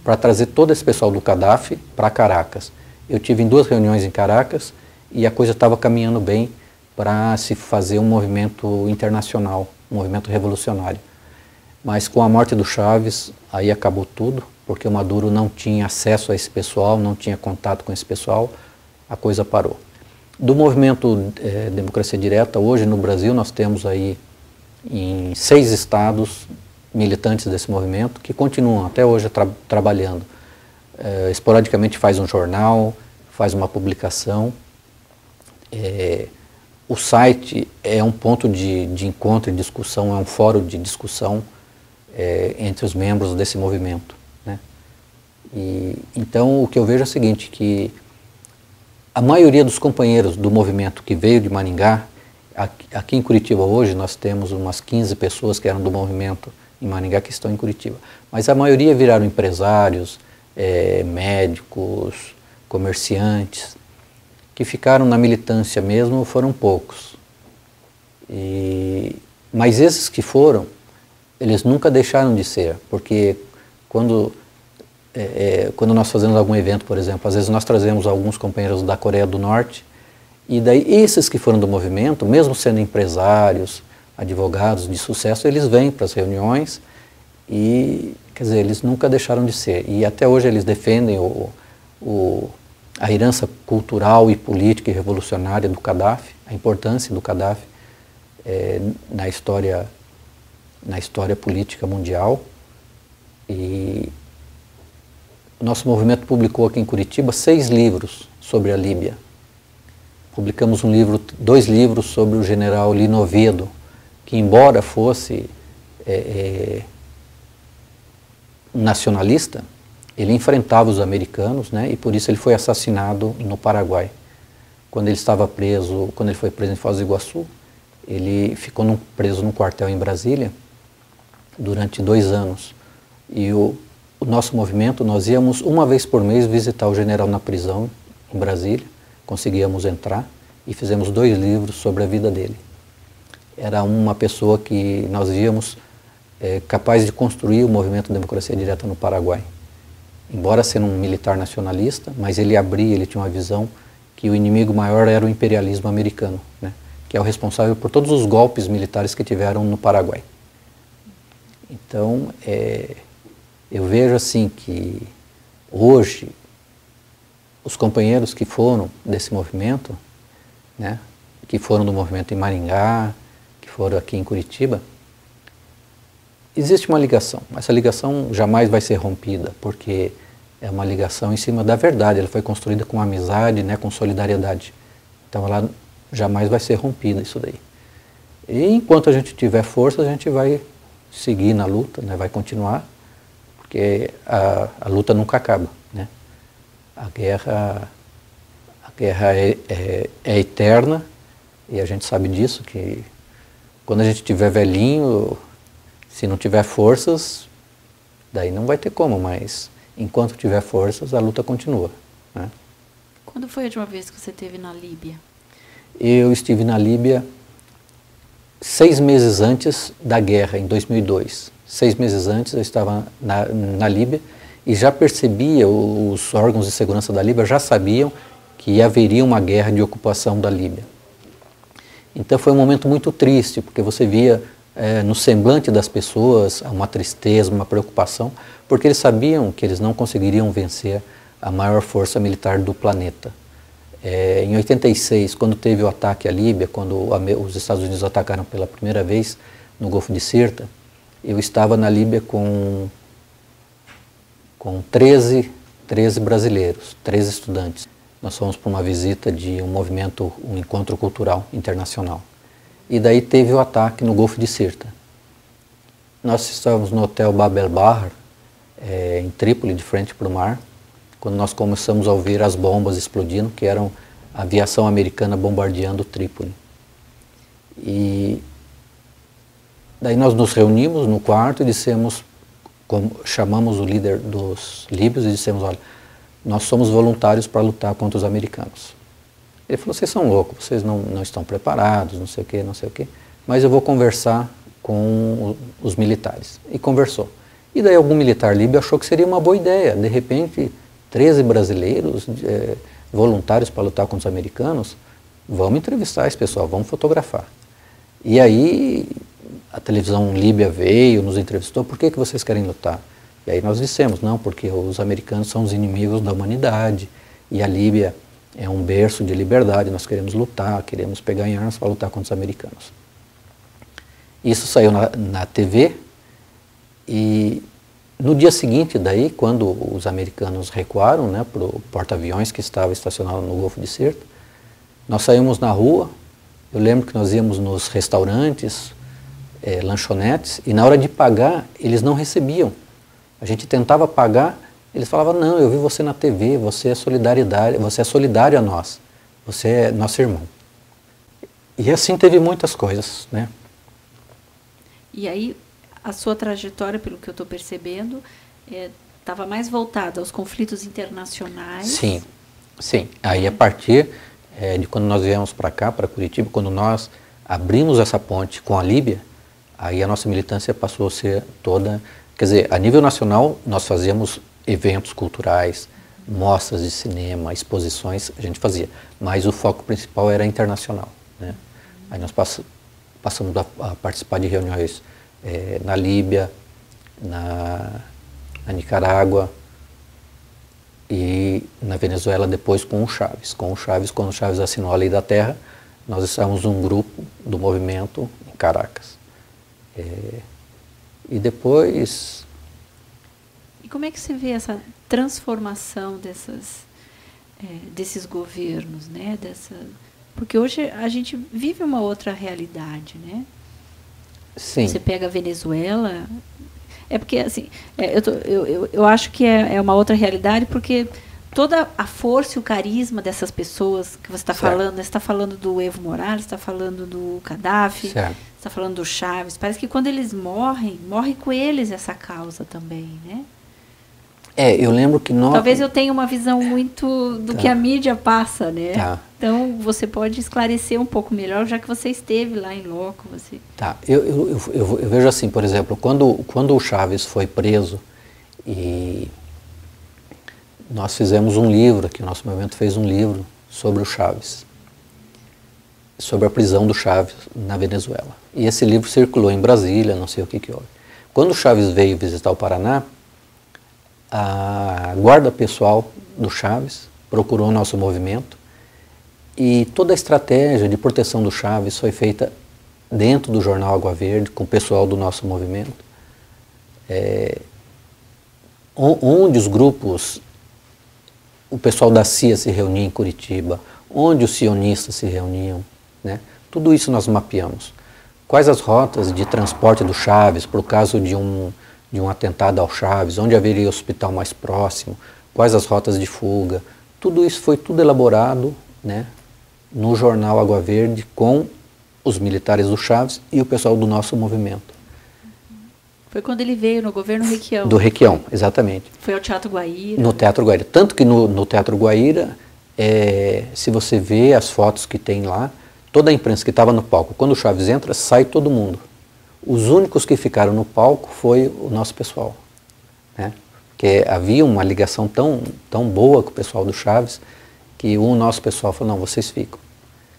para trazer todo esse pessoal do Gaddafi para Caracas. Eu tive em 2 reuniões em Caracas e a coisa estava caminhando bem para se fazer um movimento internacional, um movimento revolucionário. Mas com a morte do Chávez, aí acabou tudo, porque o Maduro não tinha acesso a esse pessoal, não tinha contato com esse pessoal, a coisa parou. Do movimento Democracia Direta, hoje no Brasil nós temos aí em 6 estados militantes desse movimento que continuam até hoje trabalhando. Esporadicamente faz um jornal, faz uma publicação. O site é um ponto de encontro e discussão, é um fórum de discussão entre os membros desse movimento, né? Então o que eu vejo é o seguinte, que a maioria dos companheiros do movimento que veio de Maringá, aqui em Curitiba hoje nós temos umas 15 pessoas que eram do movimento em Maringá que estão em Curitiba, mas a maioria viraram empresários, médicos, comerciantes, que ficaram na militância mesmo foram poucos. Mas esses que foram, eles nunca deixaram de ser, porque quando nós fazemos algum evento, por exemplo, às vezes nós trazemos alguns companheiros da Coreia do Norte, e daí esses que foram do movimento, mesmo sendo empresários, advogados de sucesso, eles vêm para as reuniões e, quer dizer, eles nunca deixaram de ser. E até hoje eles defendem a herança cultural e política e revolucionária do Gaddafi, a importância do Gaddafi na história política mundial. E o nosso movimento publicou aqui em Curitiba 6 livros sobre a Líbia. Publicamos 2 livros sobre o general Lino Oviedo, que embora fosse nacionalista, ele enfrentava os americanos, né, e por isso ele foi assassinado no Paraguai. Quando ele estava preso, quando ele foi preso em Foz do Iguaçu, ele ficou preso num quartel em Brasília durante 2 anos. E o nosso movimento, nós íamos uma vez por mês visitar o general na prisão em Brasília, conseguíamos entrar e fizemos 2 livros sobre a vida dele. Era uma pessoa que nós víamos capaz de construir o movimento Democracia Direta no Paraguai. Embora sendo um militar nacionalista, mas ele tinha uma visão que o inimigo maior era o imperialismo americano, né, que é o responsável por todos os golpes militares que tiveram no Paraguai. Então, eu vejo assim que hoje os companheiros que foram desse movimento, né, que foram do movimento em Maringá, que foram aqui em Curitiba, existe uma ligação. Essa ligação jamais vai ser rompida, porque é uma ligação em cima da verdade. Ela foi construída com amizade, né, com solidariedade. Então ela jamais vai ser rompida, isso daí. E enquanto a gente tiver força, a gente vai seguir na luta, né, vai continuar, porque a luta nunca acaba, né? A guerra é eterna, e a gente sabe disso, que quando a gente tiver velhinho, se não tiver forças, daí não vai ter como, mas enquanto tiver forças, a luta continua, né? Quando foi a última vez que você esteve na Líbia? Eu estive na Líbia 6 meses antes da guerra, em 2002. 6 meses antes eu estava na Líbia e já percebia, os órgãos de segurança da Líbia já sabiam que haveria uma guerra de ocupação da Líbia. Então foi um momento muito triste, porque você via no semblante das pessoas uma tristeza, uma preocupação, porque eles sabiam que eles não conseguiriam vencer a maior força militar do planeta. Em 86, quando teve o ataque à Líbia, quando os Estados Unidos atacaram pela primeira vez no Golfo de Sirte, eu estava na Líbia com 13 13 brasileiros, 13 estudantes. Nós fomos para uma visita de um movimento, um encontro cultural internacional. E daí teve o ataque no Golfo de Sirte. Nós estávamos no hotel Bab el Bahr, em Trípoli, de frente para o mar, quando nós começamos a ouvir as bombas explodindo, que eram a aviação americana bombardeando Trípoli. E daí nós nos reunimos no quarto e dissemos, chamamos o líder dos líbios e dissemos, olha, nós somos voluntários para lutar contra os americanos. Ele falou, vocês são loucos, vocês não estão preparados, não sei o quê, não sei o quê, mas eu vou conversar com os militares. E conversou. E daí algum militar líbio achou que seria uma boa ideia, de repente 13 brasileiros voluntários para lutar contra os americanos, vamos entrevistar esse pessoal, vamos fotografar. E aí a televisão líbia veio, nos entrevistou, por que vocês querem lutar? E aí nós dissemos, não, porque os americanos são os inimigos da humanidade e a Líbia é um berço de liberdade, nós queremos lutar, queremos pegar em armas para lutar contra os americanos. Isso saiu na TV e no dia seguinte daí, quando os americanos recuaram, né, para o porta-aviões que estava estacionado no Golfo de Sirte, nós saímos na rua, eu lembro que nós íamos nos restaurantes, lanchonetes, e na hora de pagar, eles não recebiam. A gente tentava pagar, eles falavam, não, eu vi você na TV, você é solidário a nós, você é nosso irmão. E assim teve muitas coisas, né? E aí, a sua trajetória, pelo que eu estou percebendo, estava mais voltada aos conflitos internacionais. Sim, sim. Aí a partir de quando nós viemos para cá, para Curitiba, quando nós abrimos essa ponte com a Líbia, aí a nossa militância passou a ser toda... Quer dizer, a nível nacional, nós fazíamos eventos culturais, mostras de cinema, exposições, a gente fazia. Mas o foco principal era internacional, né? Aí nós passamos a participar de reuniões na Líbia, na Nicarágua e na Venezuela depois com o Chávez. Com o Chávez, quando o Chávez assinou a Lei da Terra, nós estávamos um grupo do movimento em Caracas. E depois... E como é que você vê essa transformação desses governos, né? Porque hoje a gente vive uma outra realidade, né? Sim. Você pega a Venezuela... É porque, assim, eu acho que é uma outra realidade, porque toda a força e o carisma dessas pessoas que você está falando, você está falando do Evo Morales, está falando do Gaddafi, está falando do Chávez, parece que quando eles morre com eles essa causa também, né? Eu lembro que nós... Talvez eu tenha uma visão muito do que a mídia passa, né? Tá. Então, você pode esclarecer um pouco melhor, já que você esteve lá em loco. Tá. Eu vejo assim, por exemplo, quando o Chávez foi preso e nós fizemos um livro, aqui o nosso movimento fez um livro sobre o Chávez, sobre a prisão do Chávez na Venezuela. E esse livro circulou em Brasília, não sei o que houve. Quando o Chávez veio visitar o Paraná, a guarda pessoal do Chávez procurou o nosso movimento e toda a estratégia de proteção do Chávez foi feita dentro do jornal Água Verde, com o pessoal do nosso movimento, onde os grupos, o pessoal da CIA se reunia em Curitiba, onde os sionistas se reuniam, né? Tudo isso nós mapeamos. Quais as rotas de transporte do Chávez, por caso de um atentado ao Chávez, onde haveria hospital mais próximo, quais as rotas de fuga, tudo isso foi tudo elaborado, né, no jornal Água Verde com os militares do Chávez e o pessoal do nosso movimento. Foi quando ele veio no governo Requião. Do Requião, exatamente. Foi ao Teatro Guaíra. No Teatro Guaíra. Tanto que no Teatro Guaíra, se você vê as fotos que tem lá, toda a imprensa que estava no palco, quando o Chávez entra, sai todo mundo. Os únicos que ficaram no palco foi o nosso pessoal, né? Porque havia uma ligação tão boa com o pessoal do Chávez que o nosso pessoal falou, não, vocês ficam.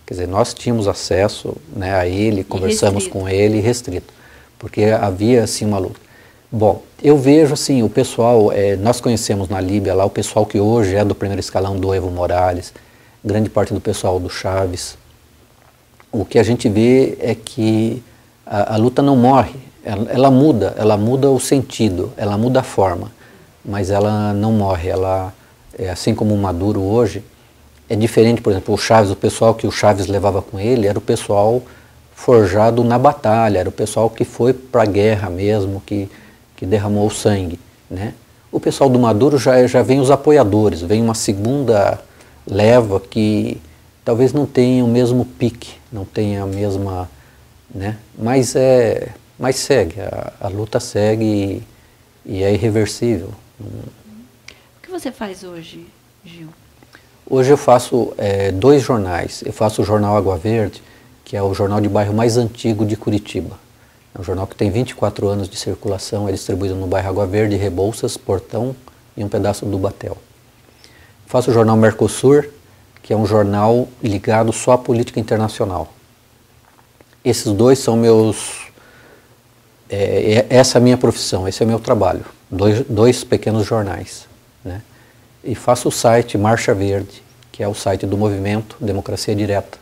Quer dizer, nós tínhamos acesso, né, a ele, conversamos com ele restrito, porque havia assim uma luta. Bom, eu vejo assim, o pessoal, nós conhecemos na Líbia lá o pessoal que hoje é do primeiro escalão do Evo Morales, grande parte do pessoal do Chávez. O que a gente vê é que a luta não morre, ela muda o sentido, ela muda a forma, mas ela não morre, ela assim como o Maduro hoje, é diferente, por exemplo, o Chávez, o pessoal que o Chávez levava com ele era o pessoal forjado na batalha, era o pessoal que foi para a guerra mesmo, que derramou o sangue, né? O pessoal do Maduro já vem os apoiadores, vem uma segunda leva que talvez não tenha o mesmo pique, não tenha a mesma, né? Mas segue, a luta segue e é irreversível. O que você faz hoje, Gil? Hoje eu faço 2 jornais. Eu faço o jornal Água Verde, que é o jornal de bairro mais antigo de Curitiba. É um jornal que tem 24 anos de circulação, é distribuído no bairro Água Verde, Rebouças, Portão e um pedaço do Batel. Faço o jornal Mercosul, que é um jornal ligado só à política internacional. Esses 2 são meus... essa é a minha profissão, esse é o meu trabalho. 2 pequenos jornais, né? E faço o site Marcha Verde, que é o site do movimento Democracia Direta,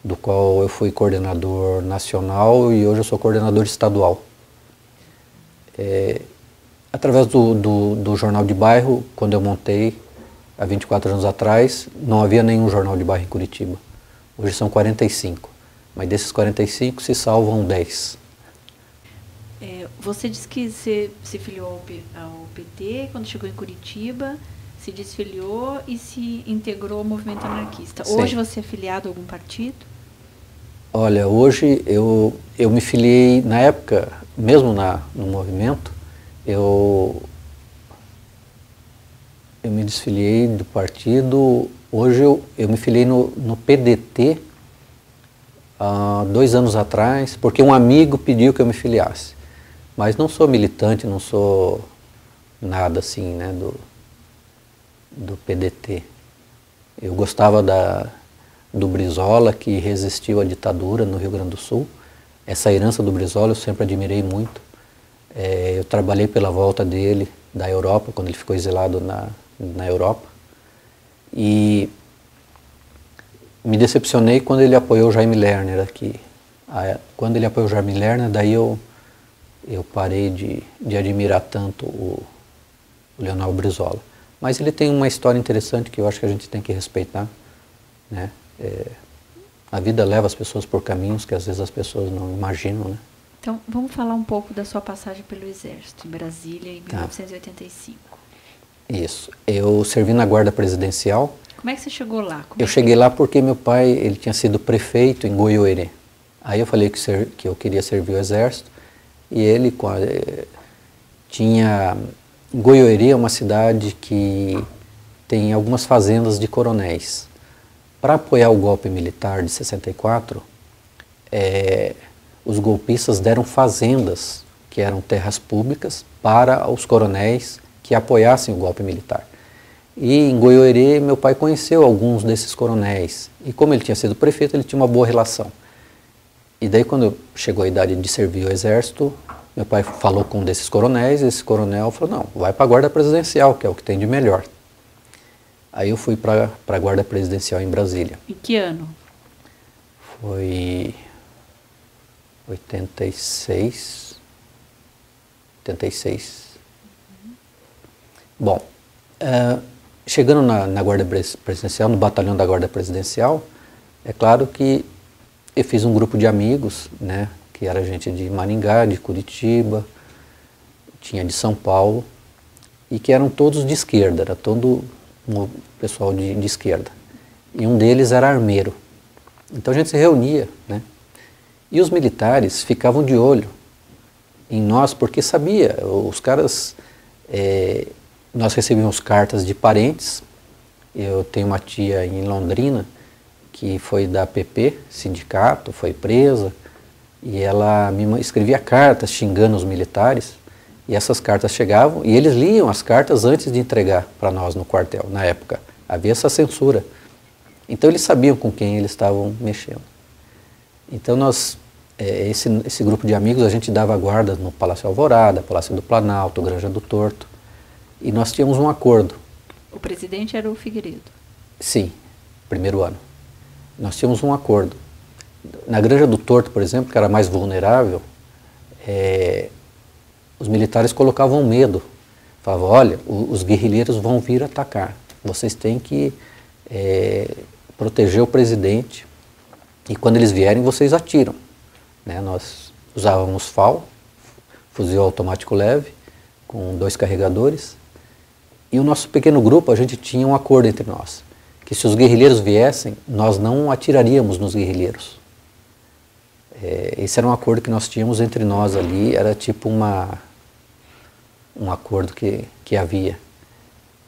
do qual eu fui coordenador nacional e hoje eu sou coordenador estadual. Através do jornal de bairro, quando eu montei, há 24 anos atrás, não havia nenhum jornal de bairro em Curitiba. Hoje são 45, mas desses 45 se salvam 10. Você disse que você se filiou ao PT quando chegou em Curitiba, se desfiliou e se integrou ao movimento anarquista. Sim. Hoje você é filiado a algum partido? Olha, hoje eu me filiei, na época, mesmo no movimento, eu me desfiliei do partido. Hoje eu me filiei no PDT há 2 anos atrás, porque um amigo pediu que eu me filiasse. Mas não sou militante, não sou nada assim, né, do PDT. Eu gostava do Brizola, que resistiu à ditadura no Rio Grande do Sul. Essa herança do Brizola eu sempre admirei muito. Eu trabalhei pela volta dele da Europa, quando ele ficou exilado na Europa. E me decepcionei quando ele apoiou o Jaime Lerner aqui. Quando ele apoiou o Jaime Lerner, daí eu parei de admirar tanto o Leonel Brizola. Mas ele tem uma história interessante que eu acho que a gente tem que respeitar, né? A vida leva as pessoas por caminhos que às vezes as pessoas não imaginam, né? Então, vamos falar um pouco da sua passagem pelo Exército, em Brasília, em 1985. Isso. Eu servi na Guarda Presidencial. Como é que você chegou lá? Eu cheguei lá porque meu pai ele tinha sido prefeito em Goiôerê. Aí eu falei que eu queria servir o Exército. E ele tinha... Goiôerê é uma cidade que tem algumas fazendas de coronéis. Para apoiar o golpe militar de 64, os golpistas deram fazendas, que eram terras públicas, para os coronéis que apoiassem o golpe militar. E em Goiôerê, meu pai conheceu alguns desses coronéis. E como ele tinha sido prefeito, ele tinha uma boa relação. E daí, quando chegou a idade de servir o Exército, meu pai falou com um desses coronéis, e esse coronel falou, não, vai para a Guarda Presidencial, que é o que tem de melhor. Aí eu fui para a Guarda Presidencial em Brasília. Em que ano? Foi 86. Bom, chegando na Guarda Presidencial, no batalhão da Guarda Presidencial, é claro que eu fiz um grupo de amigos, né, que era gente de Maringá, de Curitiba, tinha de São Paulo, e que eram todos de esquerda, era todo um pessoal de esquerda. E um deles era armeiro. Então a gente se reunia, né? E os militares ficavam de olho em nós, porque sabia, os caras... nós recebíamos cartas de parentes. Eu tenho uma tia em Londrina, que foi da PP, sindicato, foi presa, e ela me escrevia cartas xingando os militares, e essas cartas chegavam, e eles liam as cartas antes de entregar para nós no quartel, na época. Havia essa censura. Então eles sabiam com quem eles estavam mexendo. Então nós, esse grupo de amigos, a gente dava guarda no Palácio Alvorada, Palácio do Planalto, Granja do Torto, e nós tínhamos um acordo. O presidente era o Figueiredo? Sim, primeiro ano. Nós tínhamos um acordo. Na Granja do Torto, por exemplo, que era mais vulnerável, os militares colocavam medo Falava, olha, os guerrilheiros vão vir atacar, vocês têm que proteger o presidente e quando eles vierem vocês atiram. Né? Nós usávamos FAL, fuzil automático leve, com 2 carregadores, e o nosso pequeno grupo, a gente tinha um acordo entre nós, que se os guerrilheiros viessem, nós não atiraríamos nos guerrilheiros. Esse era um acordo que nós tínhamos entre nós ali, era tipo um acordo que havia.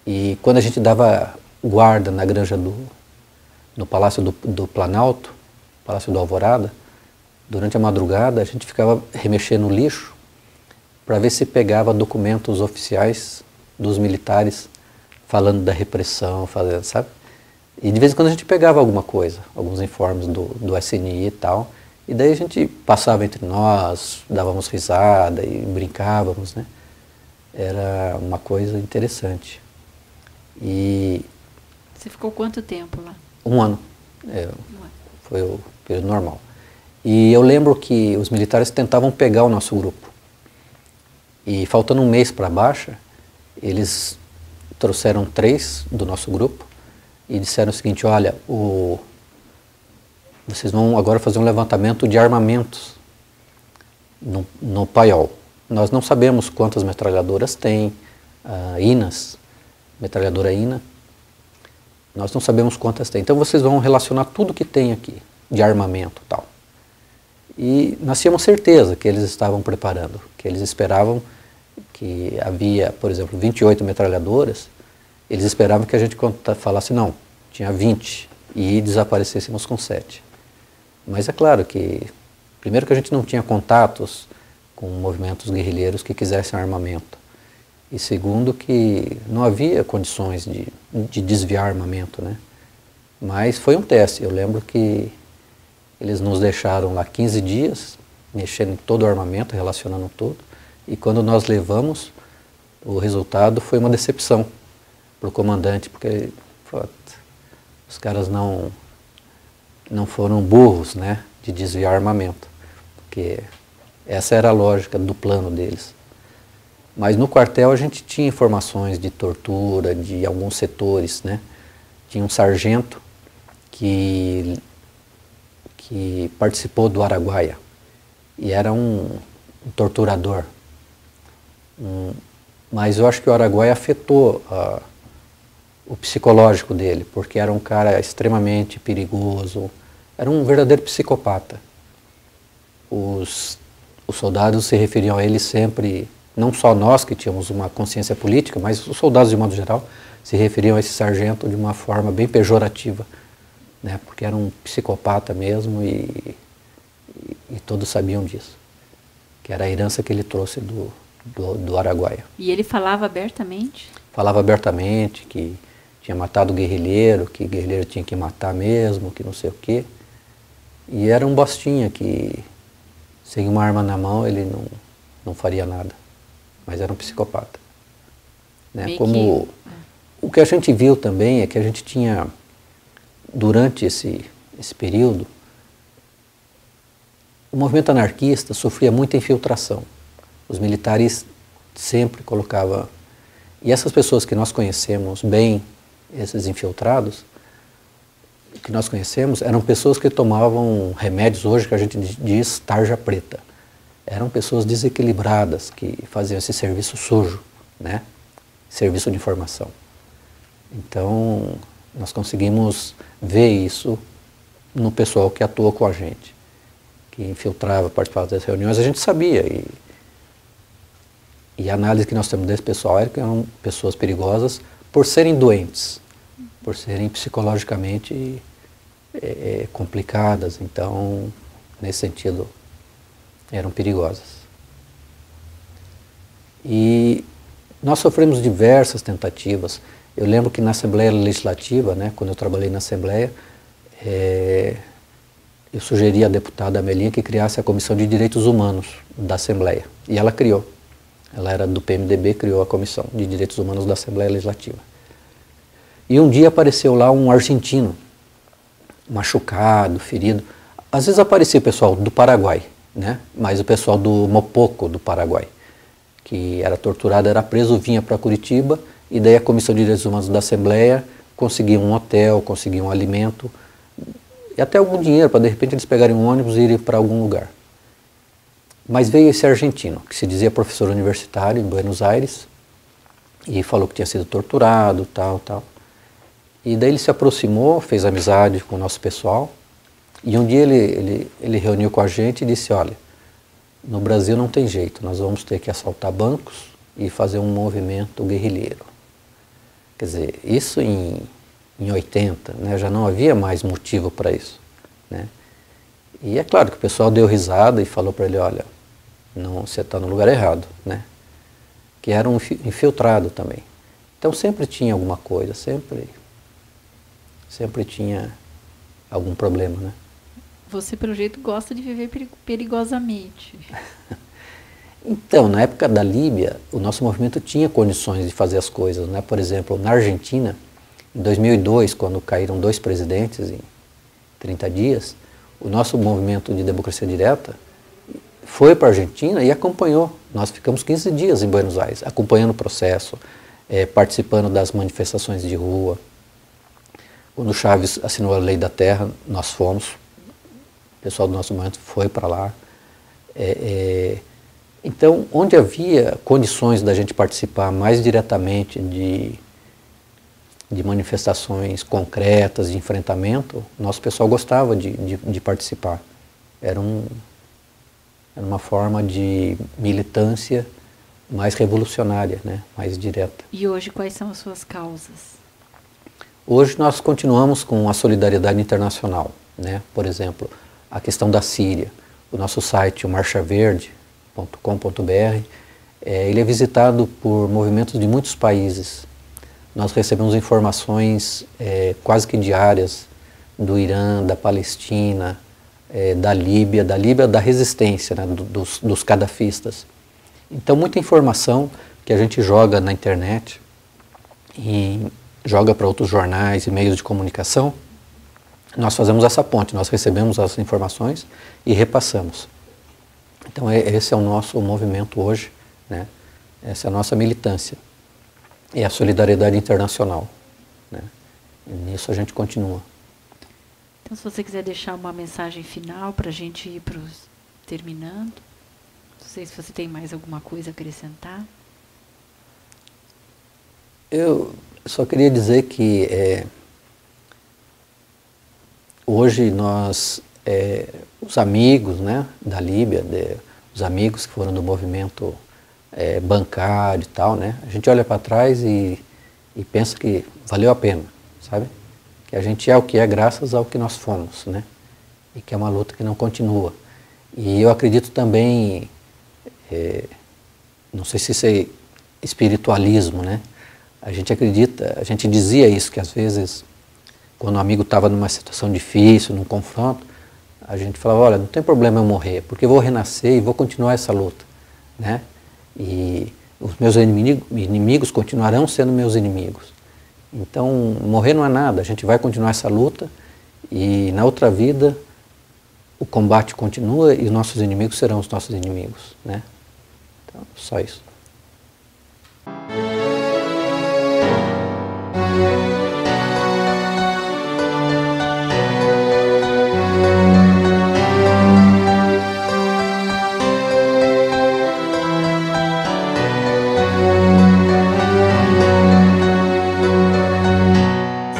E quando a gente dava guarda na granja no Palácio do Planalto, Palácio do Alvorada, durante a madrugada a gente ficava remexendo no lixo para ver se pegava documentos oficiais dos militares falando da repressão, sabe? E de vez em quando a gente pegava alguma coisa, alguns informes do SNI e tal, e daí a gente passava entre nós, dávamos risada e brincávamos, né? Era uma coisa interessante. E você ficou quanto tempo lá? 1 ano. Foi o período normal. E eu lembro que os militares tentavam pegar o nosso grupo. E faltando 1 mês para a baixa, eles trouxeram 3 do nosso grupo e disseram o seguinte, olha, vocês vão agora fazer um levantamento de armamentos no paiol. Nós não sabemos quantas metralhadoras tem, INAs, metralhadora INA, nós não sabemos quantas tem. Então vocês vão relacionar tudo que tem aqui, de armamento e tal. E nós tínhamos certeza que eles estavam preparando, que eles esperavam que havia, por exemplo, 28 metralhadoras, eles esperavam que a gente falasse, não, tinha 20 e desaparecêssemos com 7. Mas é claro que, primeiro que a gente não tinha contatos com movimentos guerrilheiros que quisessem armamento. E segundo que não havia condições de desviar armamento, né? Mas foi um teste. Eu lembro que eles nos deixaram lá 15 dias, mexendo em todo o armamento, relacionando tudo. E quando nós levamos, o resultado foi uma decepção para o comandante, porque os caras não foram burros, né, de desviar armamento. Porque essa era a lógica do plano deles. Mas no quartel a gente tinha informações de tortura, de alguns setores, né? Tinha um sargento que participou do Araguaia e era um torturador. Mas eu acho que o Araguaia afetou o psicológico dele, porque era um cara extremamente perigoso, era um verdadeiro psicopata. Os soldados se referiam a ele sempre, não só nós que tínhamos uma consciência política, mas os soldados de modo geral se referiam a esse sargento de uma forma bem pejorativa, né? Porque era um psicopata mesmo e todos sabiam disso, que era a herança que ele trouxe do Araguaia. E ele falava abertamente? Falava abertamente que tinha matado o guerrilheiro, que o guerrilheiro tinha que matar mesmo, que não sei o quê. E era um bostinha que, sem uma arma na mão, ele não faria nada. Mas era um psicopata. Né? O que a gente viu também é que a gente tinha, durante esse período, o movimento anarquista sofria muita infiltração. Os militares sempre colocavam... E essas pessoas que nós conhecemos bem, esses infiltrados, que nós conhecemos, eram pessoas que tomavam remédios hoje que a gente diz tarja preta. Eram pessoas desequilibradas que faziam esse serviço sujo, né? Serviço de informação. Então, nós conseguimos ver isso no pessoal que atuou com a gente, que infiltrava, participava das reuniões, a gente sabia. E a análise que nós temos desse pessoal é que eram pessoas perigosas por serem doentes, por serem psicologicamente complicadas. Então, nesse sentido, eram perigosas. E nós sofremos diversas tentativas. Eu lembro que na Assembleia Legislativa, né, quando eu trabalhei na Assembleia, eu sugeri à deputada Amelinha que criasse a Comissão de Direitos Humanos da Assembleia. E ela criou. Ela era do PMDB, criou a Comissão de Direitos Humanos da Assembleia Legislativa. E um dia apareceu lá um argentino, machucado, ferido. Às vezes aparecia o pessoal do Paraguai, né? Mas o pessoal do Mopoco do Paraguai, que era torturado, era preso, vinha para Curitiba, e daí a Comissão de Direitos Humanos da Assembleia conseguia um hotel, conseguia um alimento, e até algum dinheiro para de repente eles pegarem um ônibus e irem para algum lugar. Mas veio esse argentino, que se dizia professor universitário em Buenos Aires, e falou que tinha sido torturado, tal, tal. E daí ele se aproximou, fez amizade com o nosso pessoal, e um dia ele reuniu com a gente e disse, olha, no Brasil não tem jeito, nós vamos ter que assaltar bancos e fazer um movimento guerrilheiro. Quer dizer, isso em 80, né, já não havia mais motivo para isso, né? E é claro que o pessoal deu risada e falou para ele, olha, não, você está no lugar errado, né? Que era um infiltrado também. Então sempre tinha alguma coisa, sempre tinha algum problema, né? Você, pelo jeito, gosta de viver perigosamente. Então, na época da Líbia, o nosso movimento tinha condições de fazer as coisas, né? Por exemplo, na Argentina, em 2002, quando caíram 2 presidentes em 30 dias, o nosso movimento de democracia direta foi para a Argentina e acompanhou. Nós ficamos 15 dias em Buenos Aires, acompanhando o processo, participando das manifestações de rua. Quando o Chávez assinou a Lei da Terra, nós fomos, o pessoal do nosso movimento foi para lá. Então, onde havia condições da gente participar mais diretamente de manifestações concretas, de enfrentamento, nosso pessoal gostava de participar. Era uma forma de militância mais revolucionária, né? Mais direta. E hoje, quais são as suas causas? Hoje nós continuamos com a solidariedade internacional, né? Por exemplo, a questão da Síria. O nosso site, o marchaverde.com.br, ele é visitado por movimentos de muitos países. Nós recebemos informações quase que diárias do Irã, da Palestina, da Líbia, da resistência, né? dos cadafistas. Então, muita informação que a gente joga na internet e joga para outros jornais e meios de comunicação, nós fazemos essa ponte, nós recebemos as informações e repassamos. Então esse é o nosso movimento hoje, né? Essa é a nossa militância, é a solidariedade internacional, né? E nisso a gente continua. Então, se você quiser deixar uma mensagem final para a gente ir terminando, não sei se você tem mais alguma coisa a acrescentar. Eu só queria dizer que hoje nós, os amigos, né, da Líbia, os amigos que foram do movimento bancário e tal, né, a gente olha para trás e pensa que valeu a pena, sabe? Que a gente é o que é graças ao que nós fomos, né? E que é uma luta que não continua. E eu acredito também, não sei se isso é espiritualismo, né? A gente acredita, a gente dizia isso, que às vezes, quando o amigo estava numa situação difícil, num confronto, a gente falava, olha, não tem problema eu morrer, porque eu vou renascer e vou continuar essa luta, né? E os meus inimigos continuarão sendo meus inimigos. Então, morrer não é nada, a gente vai continuar essa luta e na outra vida o combate continua e os nossos inimigos serão os nossos inimigos, né? Então, só isso.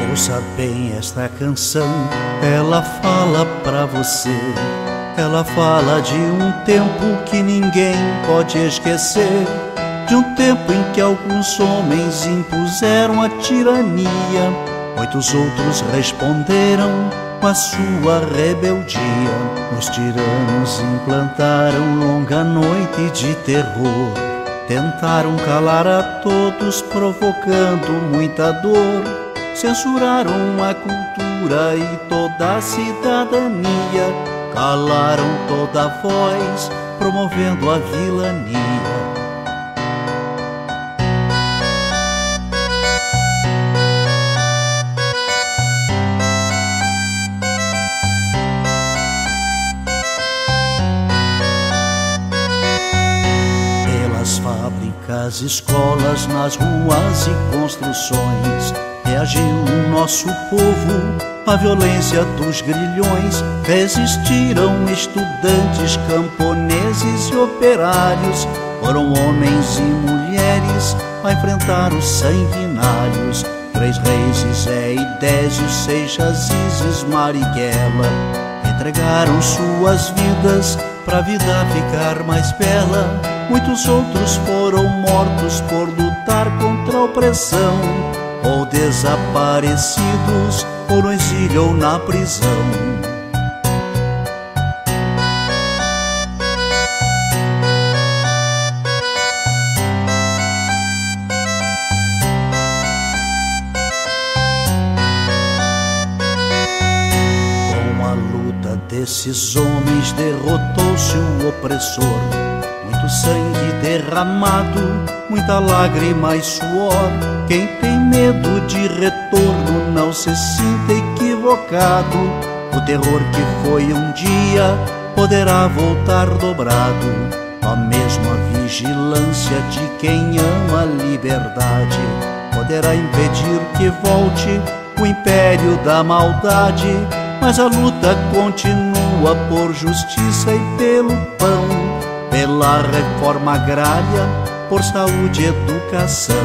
Ouça bem esta canção, ela fala pra você. Ela fala de um tempo que ninguém pode esquecer, de um tempo em que alguns homens impuseram a tirania, muitos outros responderam com a sua rebeldia. Os tiranos implantaram longa noite de terror, tentaram calar a todos, provocando muita dor. Censuraram a cultura e toda a cidadania, calaram toda a voz, promovendo a vilania. Fábricas, escolas, nas ruas e construções, reagiu o nosso povo à violência dos grilhões. Resistiram estudantes, camponeses e operários. Foram homens e mulheres a enfrentar os sanguinários. 3 reis, Zé e Désio, Seixas, Isis, Marighella entregaram suas vidas pra vida ficar mais bela. Muitos outros foram mortos por lutar contra a opressão, ou desaparecidos, ou no exílio ou na prisão. Desses homens derrotou-se o opressor. Muito sangue derramado, muita lágrima e suor. Quem tem medo de retorno não se sinta equivocado. O terror que foi um dia poderá voltar dobrado. A mesma vigilância de quem ama a liberdade poderá impedir que volte o império da maldade. Mas a luta continua por justiça e pelo pão, pela reforma agrária, por saúde e educação.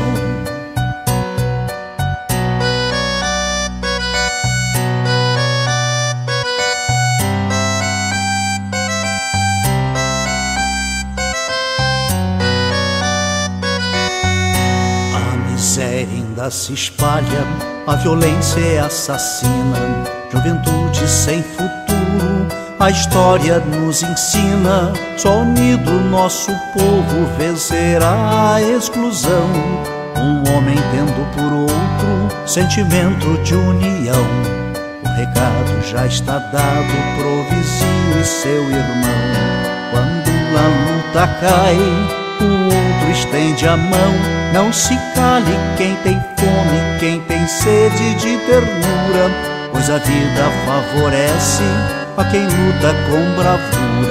A miséria ainda se espalha, a violência é assassina. Juventude sem futuro, a história nos ensina. Só unido nosso povo vencerá a exclusão. Um homem tendo por outro sentimento de união. O recado já está dado pro vizinho e seu irmão. Quando a luta cai, o outro estende a mão. Não se cale quem tem fome, quem tem sede de ternura, pois a vida favorece a quem luta com bravura.